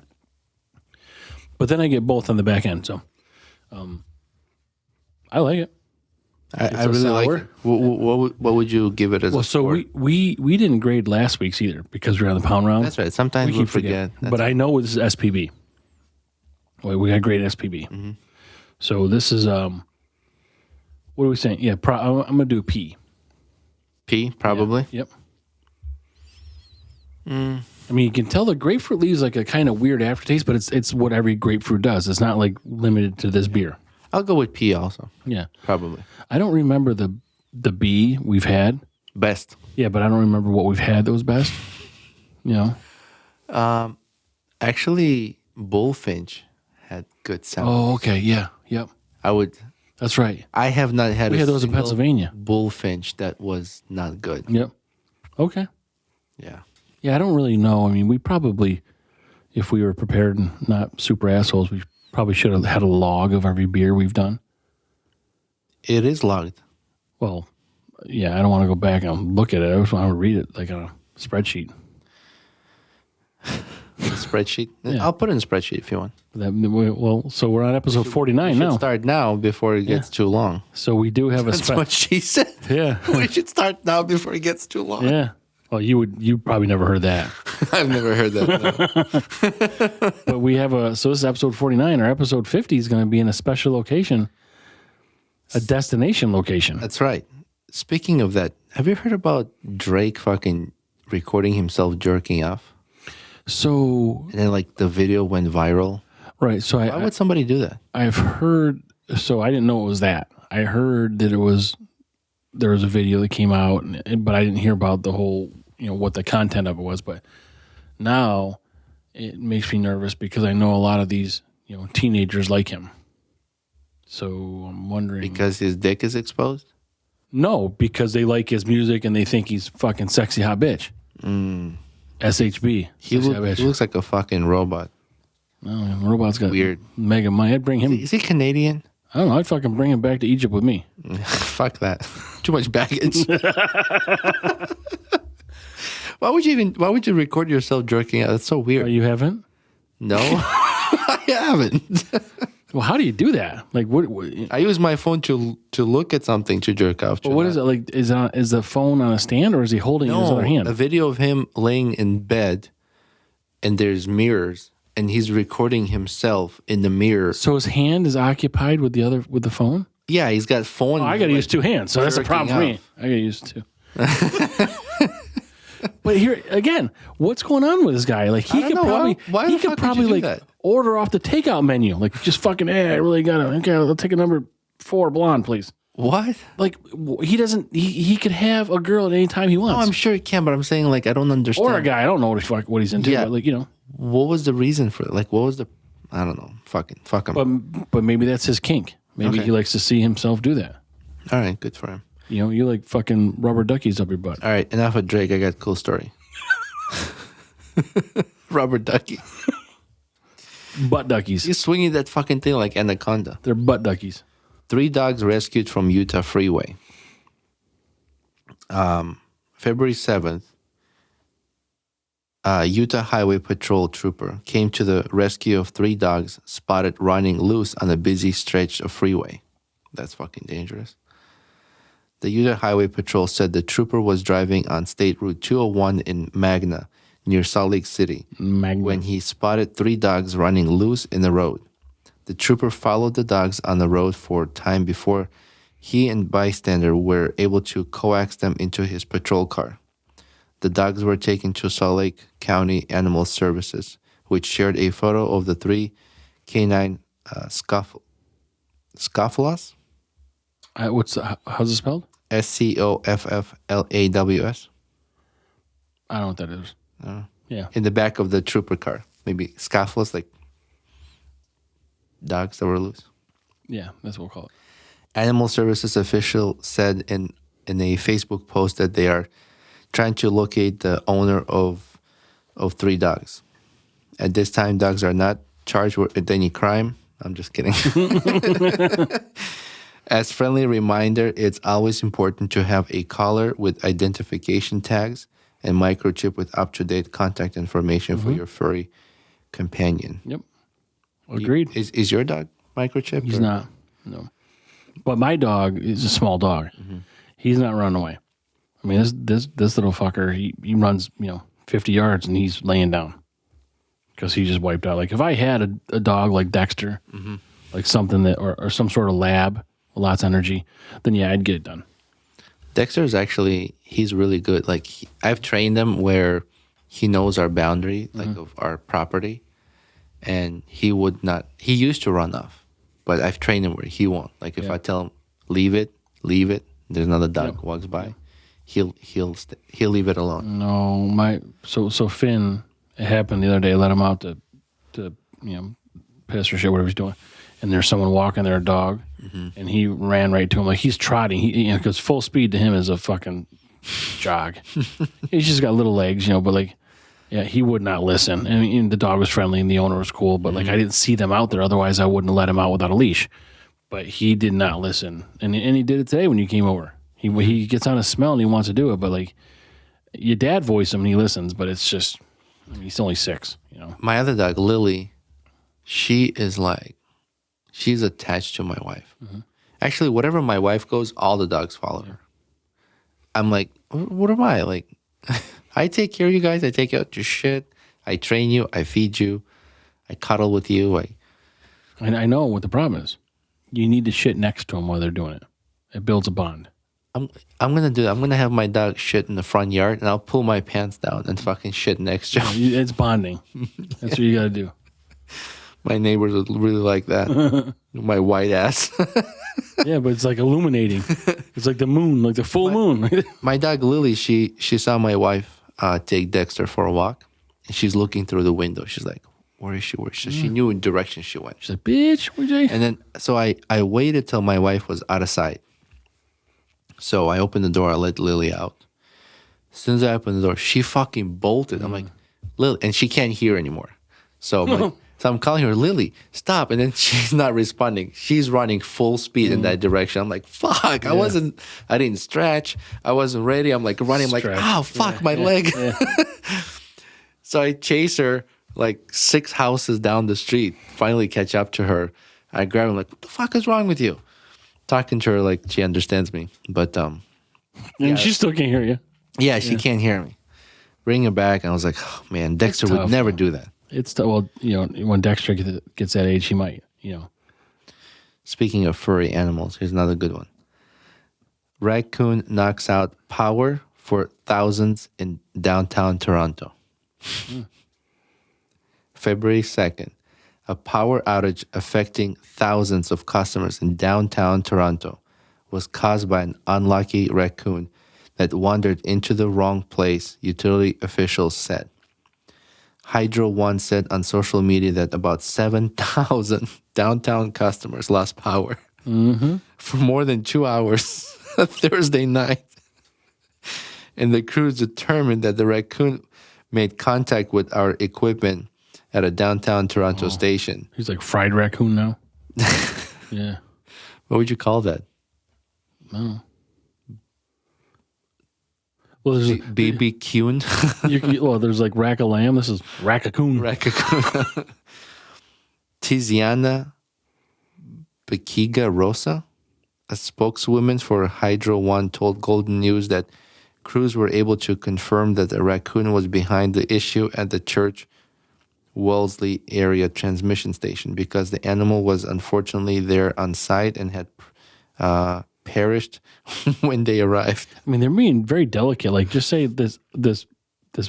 But then I get both on the back end, so I like it. I really like sour. it. What would you give it as Well, a so score? we didn't grade last week's either because we're on the pound round. That's right. Sometimes we keep forget. forgetting. But I know this is SPB. Wait, we got grade SPB. Mm-hmm. So this is what are we saying? Yeah, I'm gonna do a P. Pee, probably. Yeah. Yep. I mean, you can tell the grapefruit leaves like a kind of weird aftertaste, but it's what every grapefruit does. It's not like limited to this beer. I'll go with pee also. Yeah. Probably. I don't remember the bee we've had. Best. Yeah, but I don't remember what we've had that was best. You know? Actually, bullfinch had good sound. Oh, okay. Yeah. Yep. That's right. I have not had We had those in single Pennsylvania. bullfinch that was not good. Yep. Okay. Yeah. Yeah, I don't really know. I mean, we probably, if we were prepared and not super assholes, we probably should have had a log of every beer we've done. It is logged. Well, yeah, I don't want to go back and look at it. I just want to read it like on a spreadsheet. Spreadsheet? Yeah. I'll put it in a spreadsheet if you want. Well, so we're on episode 49 now. Start now before it gets too long. So we do have a That's what she said. Yeah. We should start now before it gets too long. Yeah. Well, you probably never heard that. I've never heard that. No. But we have so this is episode 49. Our episode 50 is going to be in a special location, a destination location. That's right. Speaking of that, have you heard about Drake fucking recording himself jerking off? So, And then like the video went viral. right. So Why would somebody do that? I've heard, so I didn't know it was that. I heard that there was a video that came out, but I didn't hear about the whole, what the content of it was. But now it makes me nervous because I know a lot of these, teenagers like him. So I'm wondering. Because his dick is exposed? No, because they like his music and they think he's fucking sexy hot bitch. SHB. He looks like a fucking robot. No, robot's got Weird. mega money. I'd bring him. Is he Canadian? I don't know. I'd fucking bring him back to Egypt with me. Fuck that. Too much baggage. Why would you record yourself jerking out? That's so weird. Oh, you haven't? No, I haven't. Well, how do you do that? Like, what I use my phone to look at something to jerk off to. what is it like? Is the phone on a stand or is he holding it in his other hand? A video of him laying in bed, and there's mirrors, and he's recording himself in the mirror. So his hand is occupied with the phone? Yeah, he's got phone. Oh, I got to use two hands, so that's a problem for me. I got to use two. But here again, what's going on with this guy? Like he could probably like order off the takeout menu. Like just fucking, I really gotta. Okay, I'll take a number 4 blonde, please. What? Like he doesn't. He could have a girl at any time he wants. Oh, I'm sure he can, but I'm saying like I don't understand. Or a guy. I don't know what he's into. Yeah. But like what was the reason for it? Like what was the? I don't know. Fuck him. But maybe that's his kink. Maybe he likes to see himself do that. All right, good for him. You like fucking rubber duckies up your butt. All right, enough of Drake. I got a cool story. Rubber ducky. Butt duckies. He's swinging that fucking thing like anaconda. They're butt duckies. 3 dogs rescued from Utah freeway. February 7th, Utah Highway Patrol trooper came to the rescue of 3 dogs spotted running loose on a busy stretch of freeway. That's fucking dangerous. The Utah Highway Patrol said the trooper was driving on State Route 201 in Magna, near Salt Lake City, when he spotted 3 dogs running loose in the road. The trooper followed the dogs on the road for time before he and bystander were able to coax them into his patrol car. The dogs were taken to Salt Lake County Animal Services, which shared a photo of the 3 canine Scofflaws? How's it spelled? Scofflaws. I don't know what that is. Yeah. In the back of the trooper car. Maybe Scofflaws, like dogs that were loose. Yeah, that's what we'll call it. Animal Services official said in a Facebook post that they are trying to locate the owner of 3 dogs. At this time, dogs are not charged with any crime. I'm just kidding. As friendly reminder, it's always important to have a collar with identification tags and microchip with up-to-date contact information for your furry companion. Yep. Agreed. Is your dog microchipped? He's not. No. But my dog is a small dog. Mm-hmm. He's not running away. I mean, this little fucker, he runs 50 yards and he's laying down because he just wiped out. Like if I had a dog like Dexter, like something that or some sort of lab, lots of energy, then yeah, I'd get it done. Dexter is actually, he's really good. Like, I've trained him where he knows our boundary, like of our property, and he would not, he used to run off, but I've trained him where he won't. Like, if I tell him, leave it, there's another dog walks by, he'll leave it alone. No, so Finn, it happened the other day. I let him out to piss or shit, whatever he's doing, and there's someone walking their dog, and he ran right to him like he's trotting. He because full speed to him is a fucking jog. He's just got little legs, but like, yeah, he would not listen. I mean, the dog was friendly and the owner was cool, but like I didn't see them out there. Otherwise, I wouldn't have let him out without a leash. But he did not listen, and he did it today when you came over. He gets on a smell and he wants to do it, but like your dad voiced him and he listens, but it's just, I mean, he's only 6. My other dog, Lily, she's attached to my wife. Actually, whatever my wife goes, all the dogs follow her. I'm like, what am I? Like, I take care of you guys. I take out your shit. I train you. I feed you. I cuddle with you. I know what the problem is. You need to shit next to them while they're doing it. It builds a bond. I'm gonna do that. I'm gonna have my dog shit in the front yard, and I'll pull my pants down and fucking shit next to him. It's bonding. That's what you gotta do. My neighbors would really like that. My white ass. Yeah, but it's like illuminating. It's like the moon, like the full moon. My dog Lily, she saw my wife take Dexter for a walk, and she's looking through the window. She's like, "Where is she? Where is she?" She knew in direction she went. She's like, "Bitch, where'd you?" And then, so I waited till my wife was out of sight. So I opened the door. I let Lily out. As soon as I opened the door, she fucking bolted. I'm like, Lily, and she can't hear anymore. So I'm like, so I'm calling her, Lily, stop. And then she's not responding. She's running full speed in that direction. I'm like, fuck, I didn't stretch. I wasn't ready. I'm like running. I'm like, oh, fuck, my leg. Yeah. So I chase her like 6 houses down the street, finally catch up to her. I grab her, like, what the fuck is wrong with you? Talking to her like she understands me. But, and she still can't hear you. Yeah, she can't hear me. Bring her back. And I was like, oh, man, Dexter would never do that. It's well, when Dexter gets that age, he might, Speaking of furry animals, here's another good one. Raccoon knocks out power for thousands in downtown Toronto. February 2nd, a power outage affecting thousands of customers in downtown Toronto was caused by an unlucky raccoon that wandered into the wrong place, utility officials said. Hydro One said on social media that about 7,000 downtown customers lost power for more than 2 hours Thursday night. And the crews determined that the raccoon made contact with our equipment at a downtown Toronto station. He's like fried raccoon now. Yeah. What would you call that? No. Well, there's BBQ. Well, there's like rack of lamb. This is raccoon. Raccoon. Tiziana Bequiga Rosa, a spokeswoman for Hydro One, told Golden News that crews were able to confirm that a raccoon was behind the issue at the Church Wellesley area transmission station because the animal was unfortunately there on site and had perished when they arrived. I mean, they're being very delicate. Like, just say this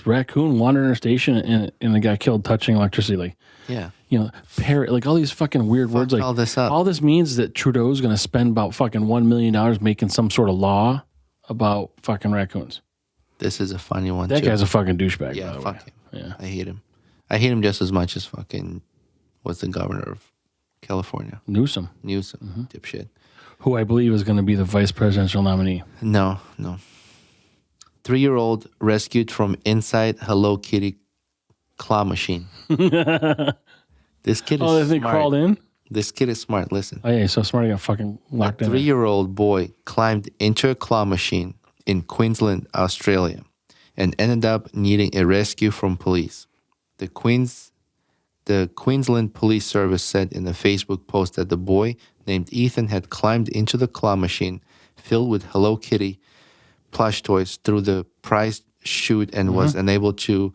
raccoon wandered in a station and it got killed touching electricity. Like, yeah, parrot. Like all these fucking weird words. Like all this up. All this means is that Trudeau's going to spend about fucking $1 million making some sort of law about fucking raccoons. This is a funny one. That guy's a fucking douchebag. Yeah, by the fuck way. him. Yeah, I hate him. I hate him just as much as fucking what's the governor of California? Newsom, dipshit. Who I believe is going to be the vice presidential nominee. No. 3-year-old rescued from inside Hello Kitty claw machine. This kid is smart. They crawled in? This kid is smart. Listen. Oh, yeah, he's so smart he got fucking locked in. A 3-year-old boy climbed into a claw machine in Queensland, Australia, and ended up needing a rescue from police. The Queensland Police Service said in a Facebook post that the boy named Ethan had climbed into the claw machine filled with Hello Kitty plush toys through the prize chute and was unable to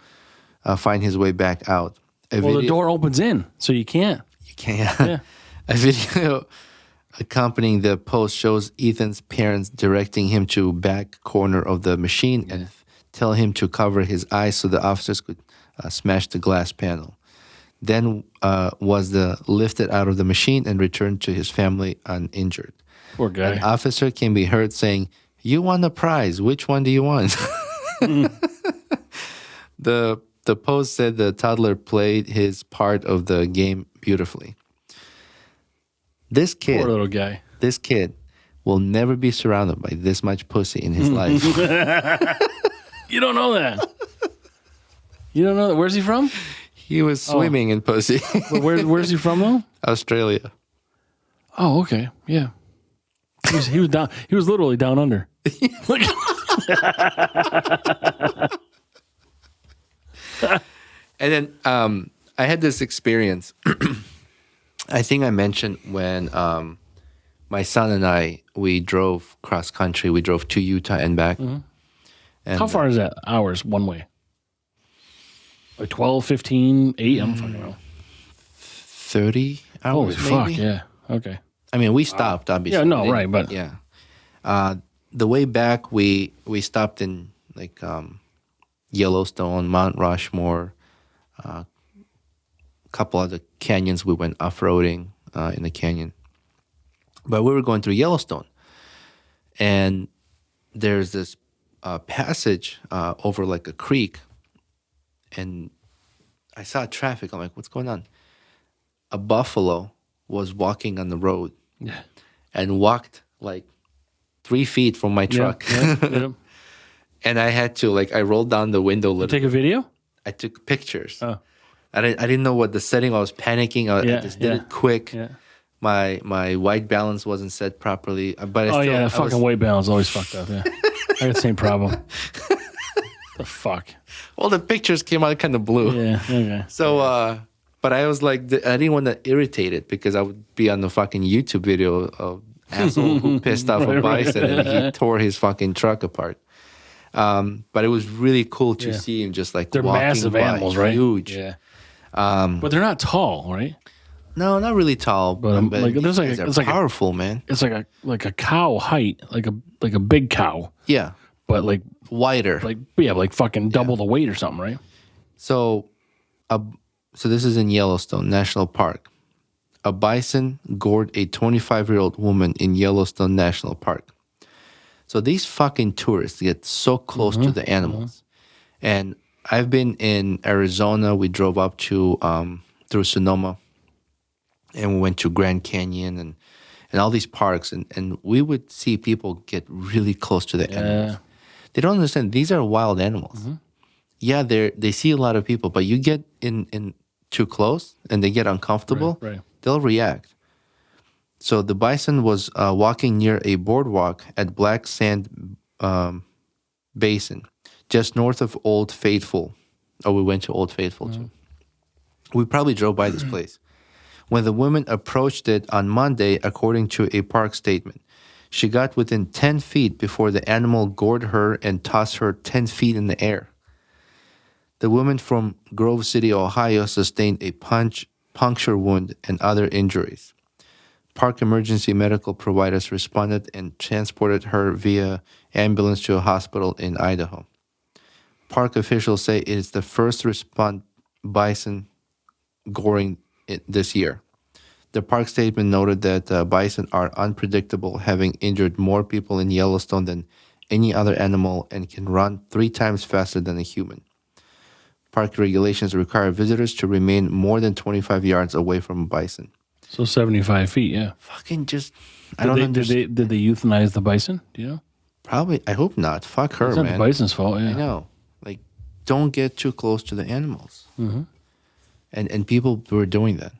find his way back out. The door opens in, so you can't. You can't. Yeah. A video accompanying the post shows Ethan's parents directing him to back corner of the machine and tell him to cover his eyes so the officers could smash the glass panel. Then was lifted out of the machine and returned to his family uninjured. Poor guy. An officer can be heard saying, "You won the prize. Which one do you want?" The post said the toddler played his part of the game beautifully. This kid, Poor little guy. this kid will never be surrounded by this much pussy in his life. You don't know that. You don't know that. Where's he from? He was swimming in pussy. Well, where's he from though? Australia. Oh, okay. Yeah. He was down. He was literally down under. And then I had this experience. I think I mentioned when my son and we drove cross country. We drove to Utah and back. Mm-hmm. And How far is that? Hours one way? Like 12, 15, 8? I don't fucking know. 30 Holy hours, fuck, maybe? yeah. Okay. I mean, we stopped, obviously. Yeah, no, We- right, but- Yeah. The way back, we stopped in, like, Yellowstone, Mount Rushmore, a couple other canyons. We went off-roading in the canyon. But we were going through Yellowstone. And there's this passage over, like, a creek. And I saw traffic. I'm like, what's going on? A buffalo was walking on the road. Yeah. And walked, like, 3 feet from my truck. Yeah. And I had to, like, I rolled down the window a little. Take a video? I took pictures. Oh. I didn't know what the setting. I was panicking. I just did it quick. Yeah. My white balance wasn't set properly. But I Oh, still, yeah. I Fucking was, weight balance is always fucked up. Yeah. I got the same problem. The fuck? well, the pictures came out kind of blue. Yeah. Okay. So, but I was like, I didn't want to irritate it because I would be on the fucking YouTube video of asshole who pissed off a bison and he tore his fucking truck apart. But it was really cool to see him just like They're walking massive by, animals, right? Huge. Yeah. But they're not tall, right? No, not really tall, but, like, there's like these a- are it's like a- powerful, man. It's like a cow height, like a big cow, Yeah, but like wider. fucking double the weight or something, right? So this is in Yellowstone National Park. A bison gored a 25-year-old woman in Yellowstone National Park. So these fucking tourists get so close to the animals. And I've been in Arizona. We drove up to through Sonoma, and we went to Grand Canyon and all these parks, and we would see people get really close to the animals. They don't understand these are wild animals. Yeah, they see a lot of people, but you get in too close and they get uncomfortable, Right. they'll react. So the bison was walking near a boardwalk at Black Sand Basin, just north of Old Faithful. Oh, we went to Old Faithful too. We probably drove by this place. When the woman approached it on Monday, according to a park statement, she got within 10 feet before the animal gored her and tossed her 10 feet in the air. The woman from Grove City, Ohio, sustained a puncture wound and other injuries. Park emergency medical providers responded and transported her via ambulance to a hospital in Idaho. Park officials say it is the first response bison goring this year. The park statement noted that bison are unpredictable, having injured more people in Yellowstone than any other animal and can run 3 times faster than a human. Park regulations require visitors to remain more than 25 yards away from a bison. So 75 feet, yeah. Fucking just, I don't understand. Did they euthanize the bison? Do you know? Probably, I hope not. Fuck her, It's not man. the bison's fault, yeah. I know. Like, don't get too close to the animals. Mm-hmm. And people were doing that.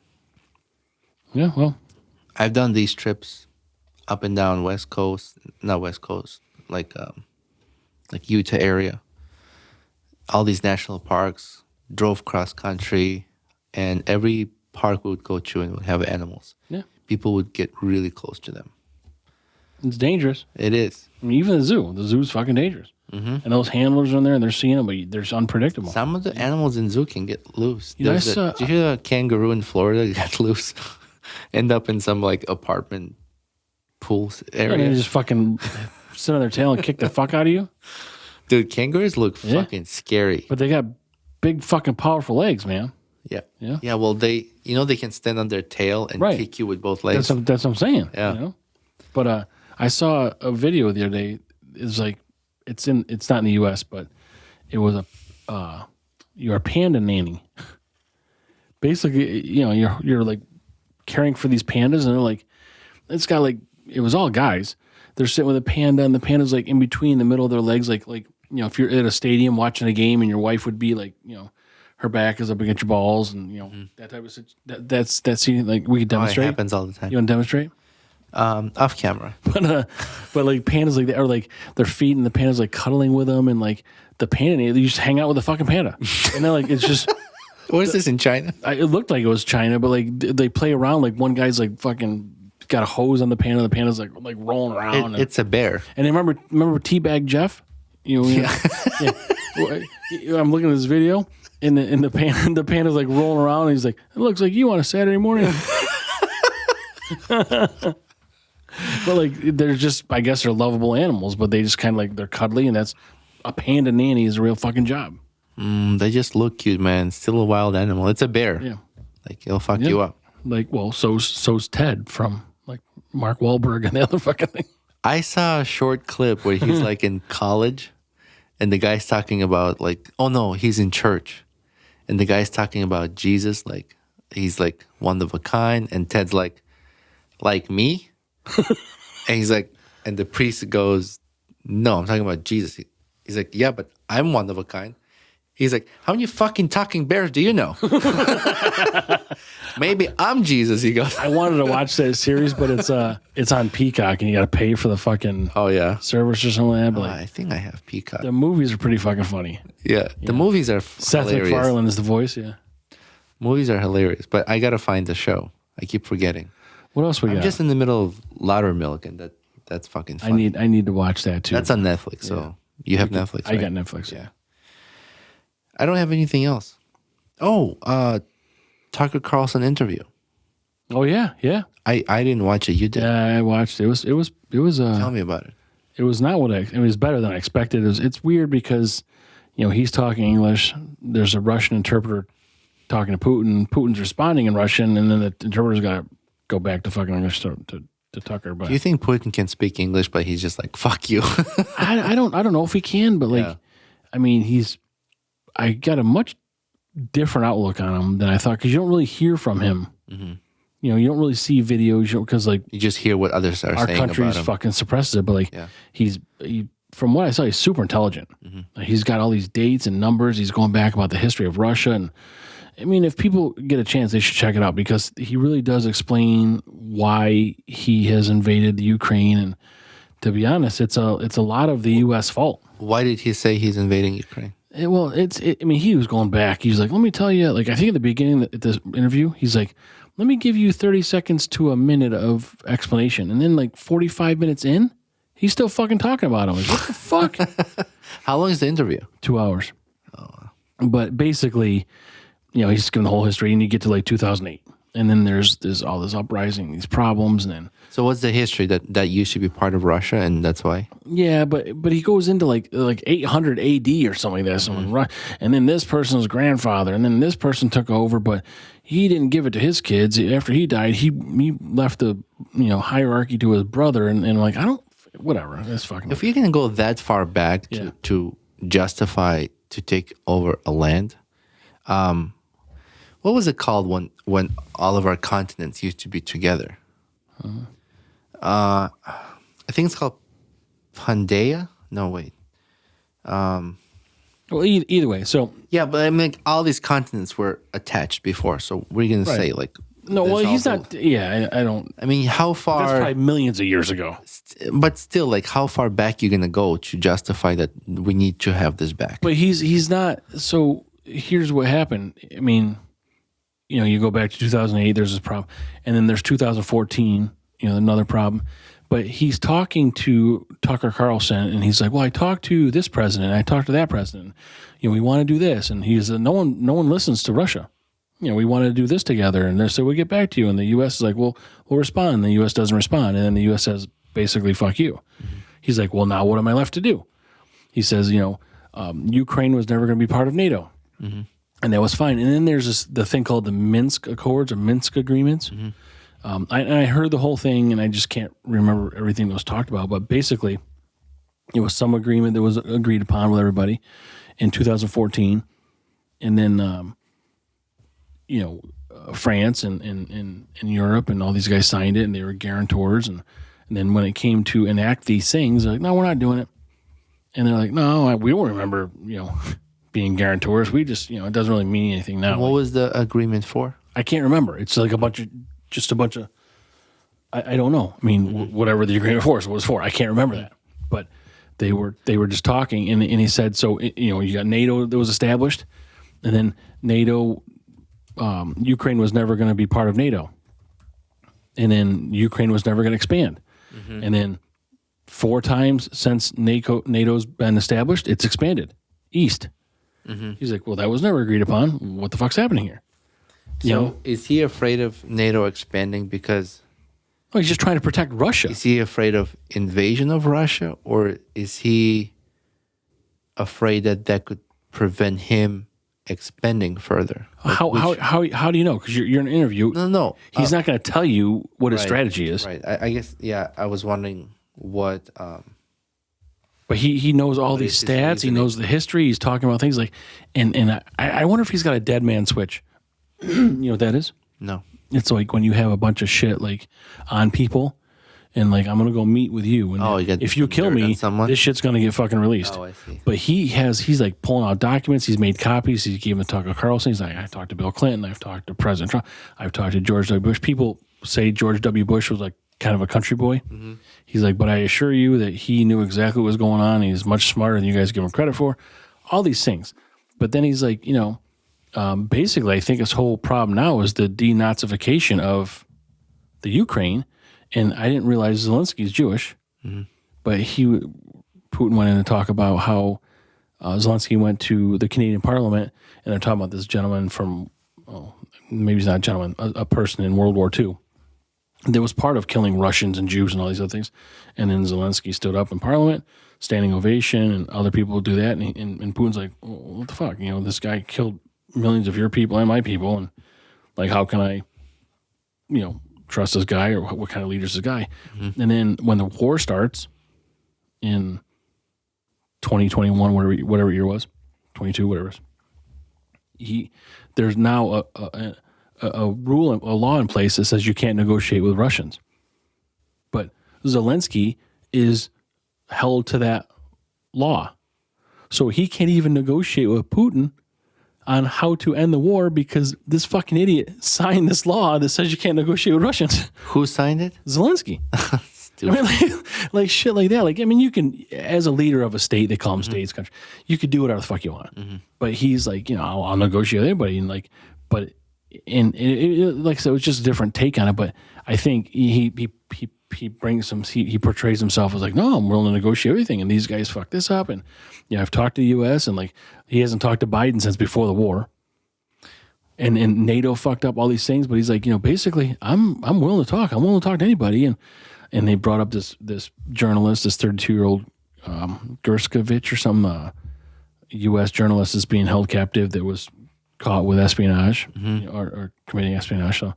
Yeah, well, I've done these trips up and down West Coast, not West Coast, like Utah area. All these national parks, drove cross country, and every park we would go to and would have animals. yeah. People would get really close to them. It's dangerous. It is. I mean, even the zoo's fucking dangerous. Mm-hmm. And those handlers are in there and they're seeing them, but they're unpredictable. Some of the animals in zoo can get loose. You know, Did you hear the kangaroo in Florida got loose? End up in some like apartment pools And area. they just fucking sit on their tail and kick the fuck out of you. Dude, kangaroos look Yeah. fucking scary. But they got big fucking powerful legs, man. Yeah. Yeah. Yeah, well, they can stand on their tail and Right. kick you with both legs. That's what I'm saying. Yeah. You know? But I saw a video the other day. It's like it's not in the US, but it was you're a panda nanny. Basically, you know, you're like caring for these pandas, and they're like, it's got like, it was all guys. They're sitting with a panda, and the panda's like in between the middle of their legs, like you know, if you're at a stadium watching a game, and your wife would be like, you know, her back is up against your balls, and you know that type of that's scene. Like we could Oh, it demonstrate. happens all the time. You want to demonstrate? Off camera. But like pandas like that, or like their feet, and the panda's like cuddling with them, and like the panda, you just hang out with the fucking panda, and then like it's just. What is this in China? It looked like it was China, but like they play around. Like one guy's like fucking got a hose on the panda. The panda's like rolling around. It's a bear. And remember Teabag Jeff? You know, yeah. I'm looking at this video, and the panda's like rolling around. And he's like, "It looks like you on a Saturday morning." But like they're just, I guess they're lovable animals, but they just kind of like they're cuddly, and that's a panda nanny is a real fucking job. They just look cute, man. Still a wild animal. It's a bear. Yeah. Like it'll fuck you up. Like, well, so's Ted from like Mark Wahlberg and the other fucking thing. I saw a short clip where he's like in college, and the guy's talking about like, oh no, he's in church, and the guy's talking about Jesus, like he's like one of a kind, and Ted's like me, and he's like, and the priest goes, no, I'm talking about Jesus. He's like, yeah, but I'm one of a kind. He's like, how many fucking talking bears do you know? Maybe I'm Jesus, he goes. I wanted to watch that series, but it's on Peacock, and you got to pay for the fucking service or something like that. But like, I think I have Peacock. the movies are pretty fucking funny. Yeah, the movies are Seth hilarious. MacFarlane is the voice. Yeah. Movies are hilarious, but I gotta find the show. I keep forgetting. What else we I'm got? just in the middle of Loudermilk, and that's fucking I funny. need to watch that too. That's on Netflix. So you have Netflix. I right? got Netflix. Yeah. I don't have anything else. Oh, Tucker Carlson interview. Oh yeah. I didn't watch it. You did. Yeah, I watched it. It was Tell me about it. it was not what it was better than I expected. It's weird because, you know, he's talking English. There's a Russian interpreter talking to Putin. Putin's responding in Russian, and then the interpreter's got to go back to fucking English to Tucker. But Do you think Putin can speak English, but he's just like, fuck you? I don't know if he can, but like, Yeah. I mean, I got a much different outlook on him than I thought, because you don't really hear from him. Mm-hmm. You know, you don't really see videos because like You just hear what others are our saying country about him. fucking suppresses it. But like, Yeah. he from what I saw, he's super intelligent. Mm-hmm. Like, he's got all these dates and numbers. He's going back about the history of Russia, and I mean, if people get a chance, they should check it out, because he really does explain why he has invaded the Ukraine. And to be honest, it's a lot of the U.S. fault. Why did he say he's invading Ukraine? I mean, he was going back. He's like, let me tell you, like, I think at the beginning of this interview, he's like, let me give you 30 seconds to a minute of explanation. And then like 45 minutes in, he's still fucking talking about him. Like, what the fuck? How long is the interview? 2 hours. But basically, you know, he's giving the whole history, and you get to like 2008. And then there's all this uprising, these problems, and then So what's the history that used to be part of Russia, and that's why? yeah, but he goes into like 800 AD or something like that. And then this person's grandfather, and then this person took over, but he didn't give it to his kids. After he died, he left the hierarchy to his brother, and like, I don't, whatever. That's fucking. If you're gonna go that far back Yeah. to justify to take over a land, what was it called when all of our continents used to be together? I think it's called Pangaea. No, wait. Well, either way, so Yeah, but I mean, like, all these continents were attached before. So we're gonna say like no, this well, he's also- not. Yeah, I don't. I mean, how That's far? probably millions of years ago. But still, like, how far back you gonna go to justify that we need to have this back? But he's not. So here's what happened. I mean, you go back to 2008. There's this problem, and then there's 2014. Another problem. But he's talking to Tucker Carlson, and he's like, "Well, I talked to this president. I talked to that president. We want to do this." And he's no one listens to Russia. we want to do this together. And they said, we'll get back to you. And the U.S. is like, well, we'll respond. And the U.S. doesn't respond. And then the U.S. says, basically, fuck you. He's like, well, now what am I left to do? He says, Ukraine was never going to be part of NATO. And that was fine. And then there's the thing called the Minsk Accords or Minsk Agreements. I heard the whole thing, and I just can't remember everything that was talked about. But basically, it was some agreement that was agreed upon with everybody in 2014. And then, France and Europe and all these guys signed it, and they were guarantors. And then when it came to enact these things, they're like, no, we're not doing it. And they're like, no, we don't remember, being guarantors. We just, it doesn't really mean anything now. What was the agreement for? I can't remember. It's like a bunch of, I don't know. I mean, whatever the agreement was for. I can't remember that. But they were just talking, and he said, so, you got NATO that was established, and then NATO, Ukraine was never going to be part of NATO. And then Ukraine was never going to expand. And then 4 times since NATO's been established, it's expanded east. He's like, well, that was never agreed upon. What the fuck's happening here? Is he afraid of NATO expanding because... Well, he's just trying to protect Russia. Is he afraid of invasion of Russia, or is he afraid that could prevent him expanding further? How do you know? Because you're in an interview. No. He's not going to tell you what his strategy is. Right. I guess, I was wondering what... But he knows all these stats. He knows the history. He's talking about things like... And I wonder if he's got a dead man switch. You know what that is? No. It's like when you have a bunch of shit like on people, and like I'm gonna go meet with you, and if you kill me, this shit's gonna get fucking released. Oh, I see. But he's like pulling out documents. He's made copies. He's given to Tucker Carlson. He's like, I talked to Bill Clinton. I've talked to President Trump. I've talked to George W. Bush. People say George W. Bush was like kind of a country boy. He's like, but I assure you that he knew exactly what was going on. He's much smarter than you guys give him credit for. All these things. But then he's like, basically, I think his whole problem now is the denazification of the Ukraine. And I didn't realize Zelensky's Jewish, but Putin went in to talk about how Zelensky went to the Canadian Parliament, and they're talking about this gentleman from, maybe he's not a gentleman, a person in World War II that was part of killing Russians and Jews and all these other things. And then Zelensky stood up in Parliament, standing ovation, and other people would do that. And Putin's like, what the fuck? This guy killed millions of your people and my people, and like, how can I, trust this guy, or what kind of leader is this guy? And then when the war starts in 2021, whatever year it was, 22, whatever it is, there's now a rule, a law in place that says you can't negotiate with Russians. But Zelensky is held to that law, so he can't even negotiate with Putin on how to end the war because this fucking idiot signed this law that says you can't negotiate with Russians. Who signed it? Zelensky. Like shit like that. You can, as a leader of a state, they call them states, country, you could do whatever the fuck you want. But he's like, I'll negotiate with anybody. And like, but like I said, it was just a different take on it. But I think he portrays himself as like, no, I'm willing to negotiate everything, and these guys fuck this up. And I've talked to the U.S. and like he hasn't talked to Biden since before the war, and NATO fucked up all these things. But he's like, basically, I'm willing to talk. I'm willing to talk to anybody. And they brought up this journalist, this 32-year-old Gerskovich or some U.S. journalist is being held captive that was caught with espionage or committing espionage. So,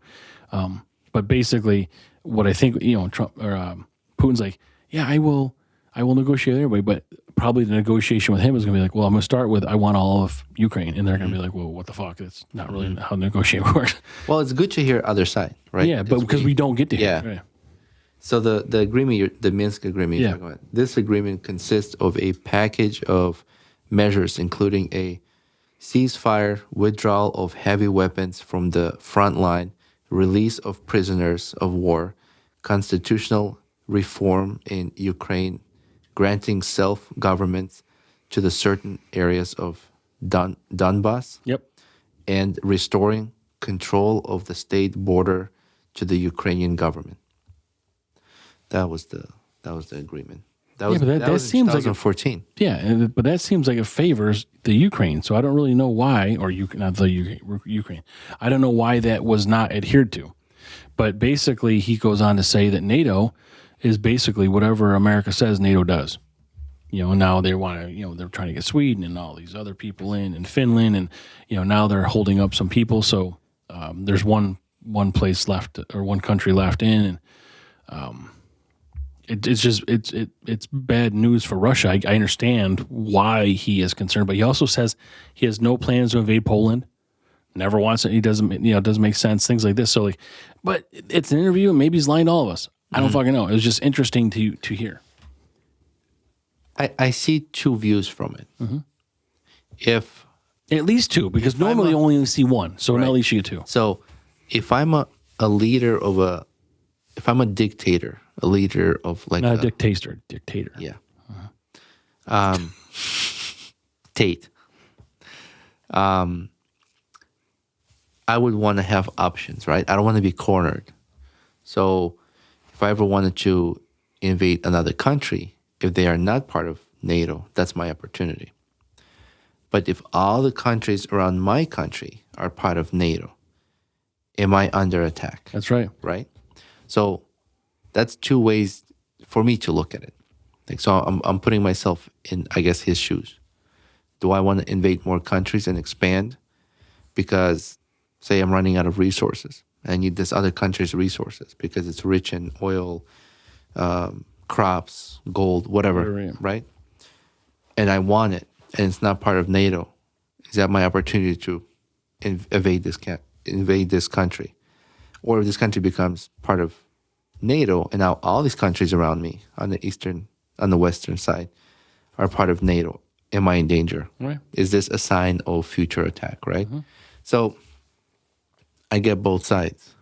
but basically, what I think, Trump or Putin's like, yeah, I will negotiate with everybody, but probably the negotiation with him is going to be like, well, I'm going to start with, I want all of Ukraine. And they're going to be like, well, what the fuck? That's not really how negotiation works. Well, it's good to hear other side, right? Yeah, but because we don't get to hear. Right? So the agreement, the Minsk agreement, you're talking about, this agreement consists of a package of measures, including a ceasefire, withdrawal of heavy weapons from the front line, release of prisoners of war, constitutional reform in Ukraine, granting self-government to the certain areas of Donbass, and restoring control of the state border to the Ukrainian government. That was the agreement. That was, but that was in seems like 2014. but that seems like it favors the Ukraine. So I don't really know why, or not the Ukraine. I don't know why that was not adhered to. But basically, he goes on to say that NATO is basically whatever America says NATO does. Now they want to, they're trying to get Sweden and all these other people in, and Finland, and now they're holding up some people. So there's one place left, or one country left in, and it's bad news for Russia. I understand why he is concerned, but he also says he has no plans to invade Poland. Never wants it. He doesn't, it doesn't make sense. Things like this. So but it's an interview, and maybe he's lying to all of us. I don't fucking know. It was just interesting to hear. I see two views from it. Mm-hmm. If at least two, because normally you only see one. So at least you get two. So if I'm a leader of if I'm a dictator, a leader of like not a dictator. Yeah. Tate. I would want to have options, right? I don't want to be cornered. So if I ever wanted to invade another country, if they are not part of NATO, that's my opportunity. But if all the countries around my country are part of NATO, am I under attack? That's right. Right? So that's two ways for me to look at it. So I'm putting myself in, I guess, his shoes. Do I want to invade more countries and expand? Because, say, I'm running out of resources. I need this other country's resources because it's rich in oil, crops, gold, whatever, right? And I want it, and it's not part of NATO. Is that my opportunity to invade this country? Or if this country becomes part of NATO, and now all these countries around me on the western side are part of NATO, am I in danger? Right. Is this a sign of future attack, right? Mm-hmm. So I get both sides.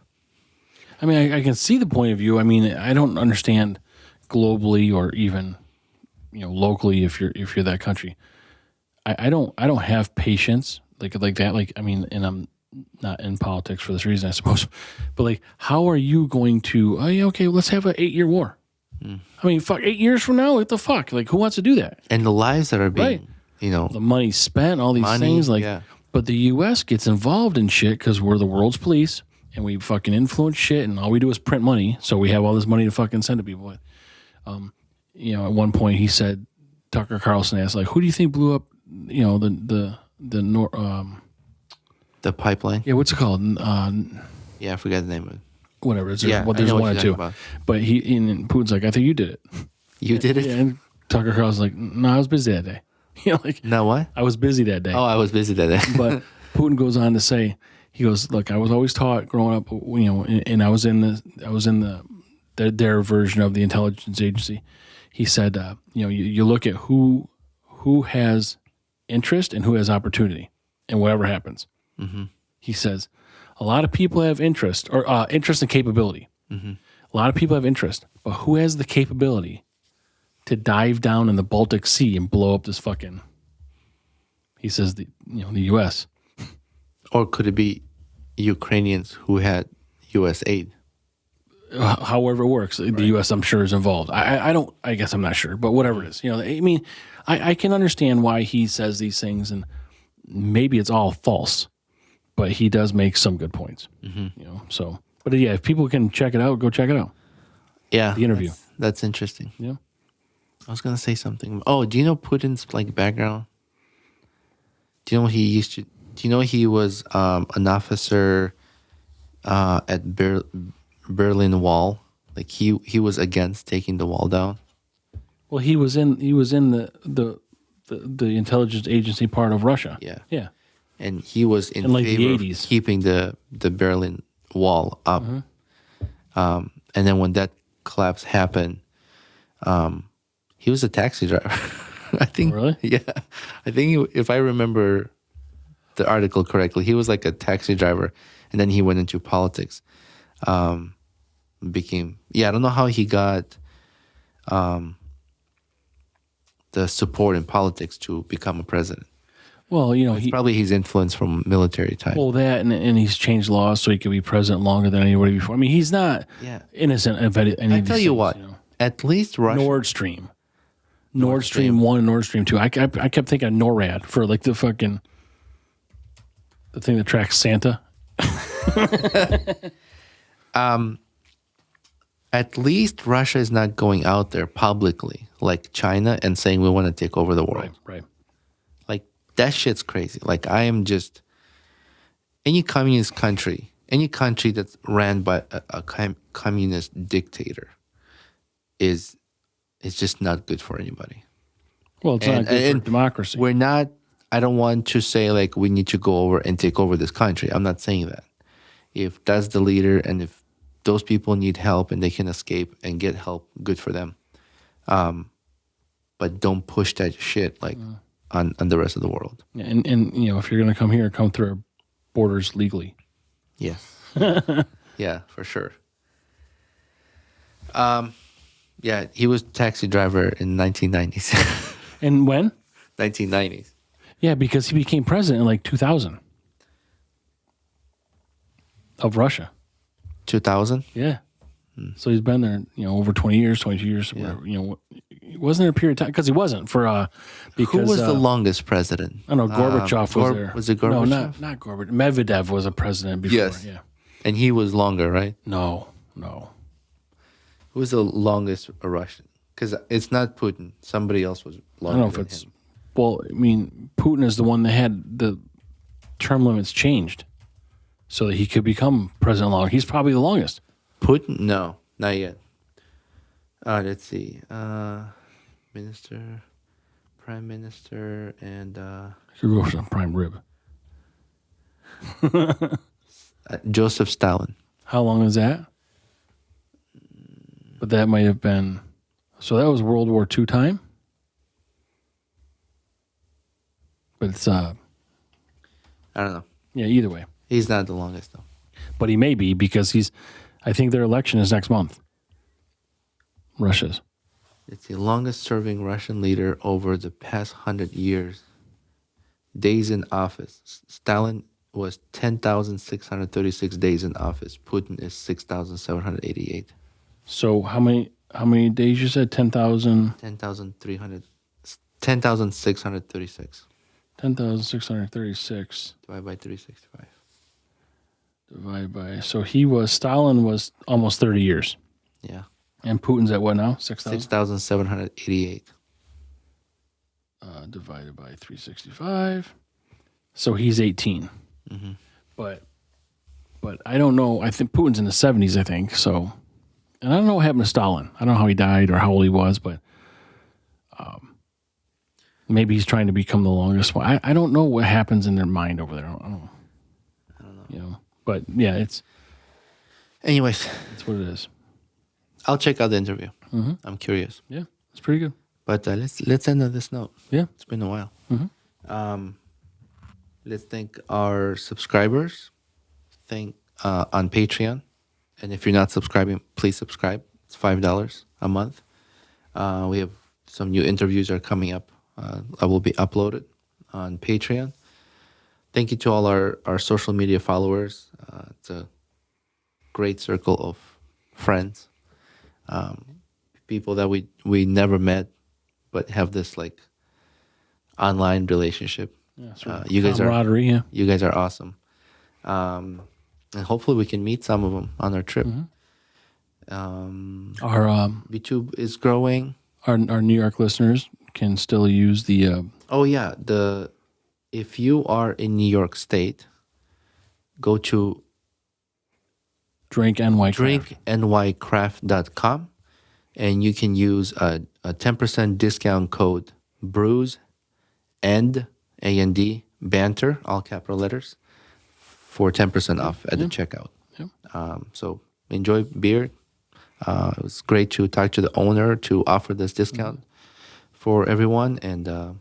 I mean, I can see the point of view. I mean, I don't understand globally or even, locally if you're that country. I don't have patience like that. Like, I mean, and I'm not in politics for this reason, I suppose. But like, how are you going to? Oh, yeah, okay, let's have an 8-year war. I mean, fuck, 8 years from now, what the fuck? Like, who wants to do that? And the lives that are being, the money spent, all these things, like. Yeah. But the U.S. gets involved in shit because we're the world's police and we fucking influence shit, and all we do is print money. So we have all this money to fucking send to people with. At one point he said, Tucker Carlson asked, like, who do you think blew up, the pipeline? Yeah, what's it called? I forgot the name of it. Whatever. There's one or two. But and Putin's like, I think you did it. You did it? Yeah, and Tucker Carlson's like, no, I was busy that day. No, what? I was busy that day. Oh, I was busy that day. But Putin goes on to say, he goes, look, I was always taught growing up, and I was in their version of the intelligence agency. He said, you look at who has interest and who has opportunity, and whatever happens. Mm-hmm. He says, a lot of people have interest and capability. Mm-hmm. A lot of people have interest, but who has the capability to dive down in the Baltic Sea and blow up this fucking? He says the U.S. Or could it be Ukrainians who had U.S. aid? However it works, right. The U.S. I'm sure is involved. I guess I'm not sure, but whatever it is, I mean, I can understand why he says these things, and maybe it's all false, but he does make some good points. Mm-hmm. So, but yeah, if people can check it out, go check it out. Yeah, the interview. That's interesting. Yeah, I was gonna say something. Oh, do you know Putin's background? Do you know he used to? Do you know he was an officer at Berlin Wall? Like he was against taking the wall down. Well, he was in the intelligence agency part of Russia. Yeah. And he was in favor the 80s. of keeping the Berlin Wall up. Mm-hmm. And then when that collapse happened, he was a taxi driver. I think. Really? Yeah. I think if I remember the article correctly, he was like a taxi driver, and then he went into politics. I don't know how he got the support in politics to become a president. Well, it's probably his influence from military time. Well, that and he's changed laws so he could be president longer than anybody before. I mean, he's not innocent of any. I tell you what, at least Russia. Nord Stream. Nord Stream 1 and Nord Stream 2. I kept thinking of NORAD for like the thing that tracks Santa. At least Russia is not going out there publicly like China and saying we want to take over the world. Right. Like, that shit's crazy. Like, I am just... Any communist country, any country that's ran by a communist dictator is just not good for anybody. Well, it's not good for democracy. We're not... I don't want to say, like, we need to go over and take over this country. I'm not saying that. If that's the leader and if those people need help and they can escape and get help, good for them. But don't push that shit like on the rest of the world. Yeah, and if you're going to come here, come through our borders legally. Yes. Yeah, for sure. Yeah, he was taxi driver in 1990s. And when? 1990s. Yeah, because he became president in like 2000 of Russia. 2000? Yeah. So he's been there, over 20 years, 22 years, whatever. Wasn't there a period of time? Because he wasn't because... Who was the longest president? I don't know, Gorbachev was there. Was it Gorbachev? No, not Gorbachev. Medvedev was a president before. Yes. Yeah. And he was longer, right? No. Who was the longest Russian? Because it's not Putin. Somebody else was longer. I don't know if it's... Well, I mean, Putin is the one that had the term limits changed so that he could become president longer. He's probably the longest. Putin? No, not yet. Let's see. Minister, prime minister, and Should go for some prime rib. Joseph Stalin. How long is that? But that might have been... So that was World War II time? But it's... I don't know. Yeah, either way. He's not the longest, though. But he may be because I think their election is next month. Russia's. It's the longest serving Russian leader over the past 100 years. Days in office. Stalin was 10,636 days in office. Putin is 6,788. So how many days you said? 10,000? 10,300. 10,636. 10,636. Divided by 365. Divided by... So Stalin was almost 30 years. Yeah. And Putin's at what now? 6,000? 6,788. Divided by 365. So he's 18. Mm-hmm. But I don't know. I think Putin's in the 70s, I think. So, and I don't know what happened to Stalin. I don't know how he died or how old he was, but maybe he's trying to become the longest one. I don't know what happens in their mind over there. I don't know. But yeah, Anyways, that's what it is. I'll check out the interview. Mm-hmm. I'm curious. Yeah, it's pretty good. But let's end on this note. Yeah. It's been a while. Mm-hmm. Let's thank our subscribers. Thank on Patreon. And if you're not subscribing, please subscribe. It's $5 a month. We have some new interviews are coming up. I will be uploaded on Patreon. Thank you to all our social media followers. It's a great circle of friends. People that we never met, but have this like online relationship. Yeah, you guys camaraderie, yeah. You guys are awesome. And hopefully we can meet some of them on our trip. Mm-hmm. Our YouTube is growing. Our New York listeners can still use the... If you are in New York State, go to drinknycraft.com and you can use a 10% discount code Brews and A&D Banter, all capital letters, for 10% off at the checkout. Yep. So enjoy beer. It was great to talk to the owner to offer this discount for everyone, and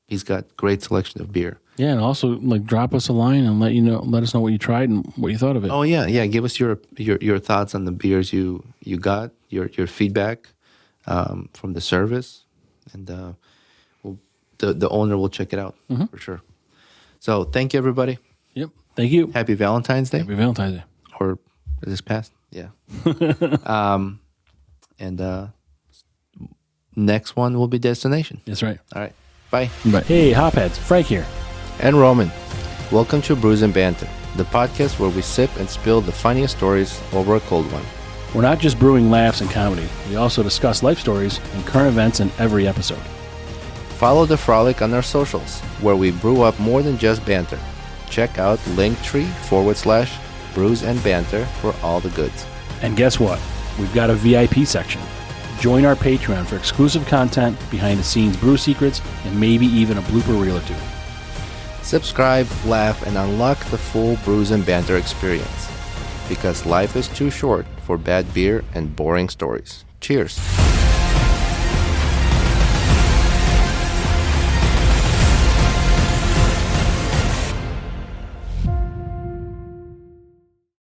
he's got great selection of beer. Yeah, and also like drop us a line and let us know what you tried and what you thought of it. Oh yeah. Give us your thoughts on the beers you got, your feedback from the service, and the owner will check it out for sure. So thank you, everybody. Yep. Thank you. Happy Valentine's Day. Happy Valentine's Day. Or is this past? Yeah. And Next one will be destination. That's right. All right. Bye. But hey, Hopheads, Frank here. And Roman. Welcome to Brews Banter, the podcast where we sip and spill the funniest stories over a cold one. We're not just brewing laughs and comedy. We also discuss life stories and current events in every episode. Follow the frolic on our socials, where we brew up more than just banter. Check out linktree/Brews and Banter for all the goods. And guess what? We've got a VIP section. Join our Patreon for exclusive content, behind-the-scenes brew secrets, and maybe even a blooper reel or two. Subscribe, laugh, and unlock the full Brews and Banter experience. Because life is too short for bad beer and boring stories. Cheers.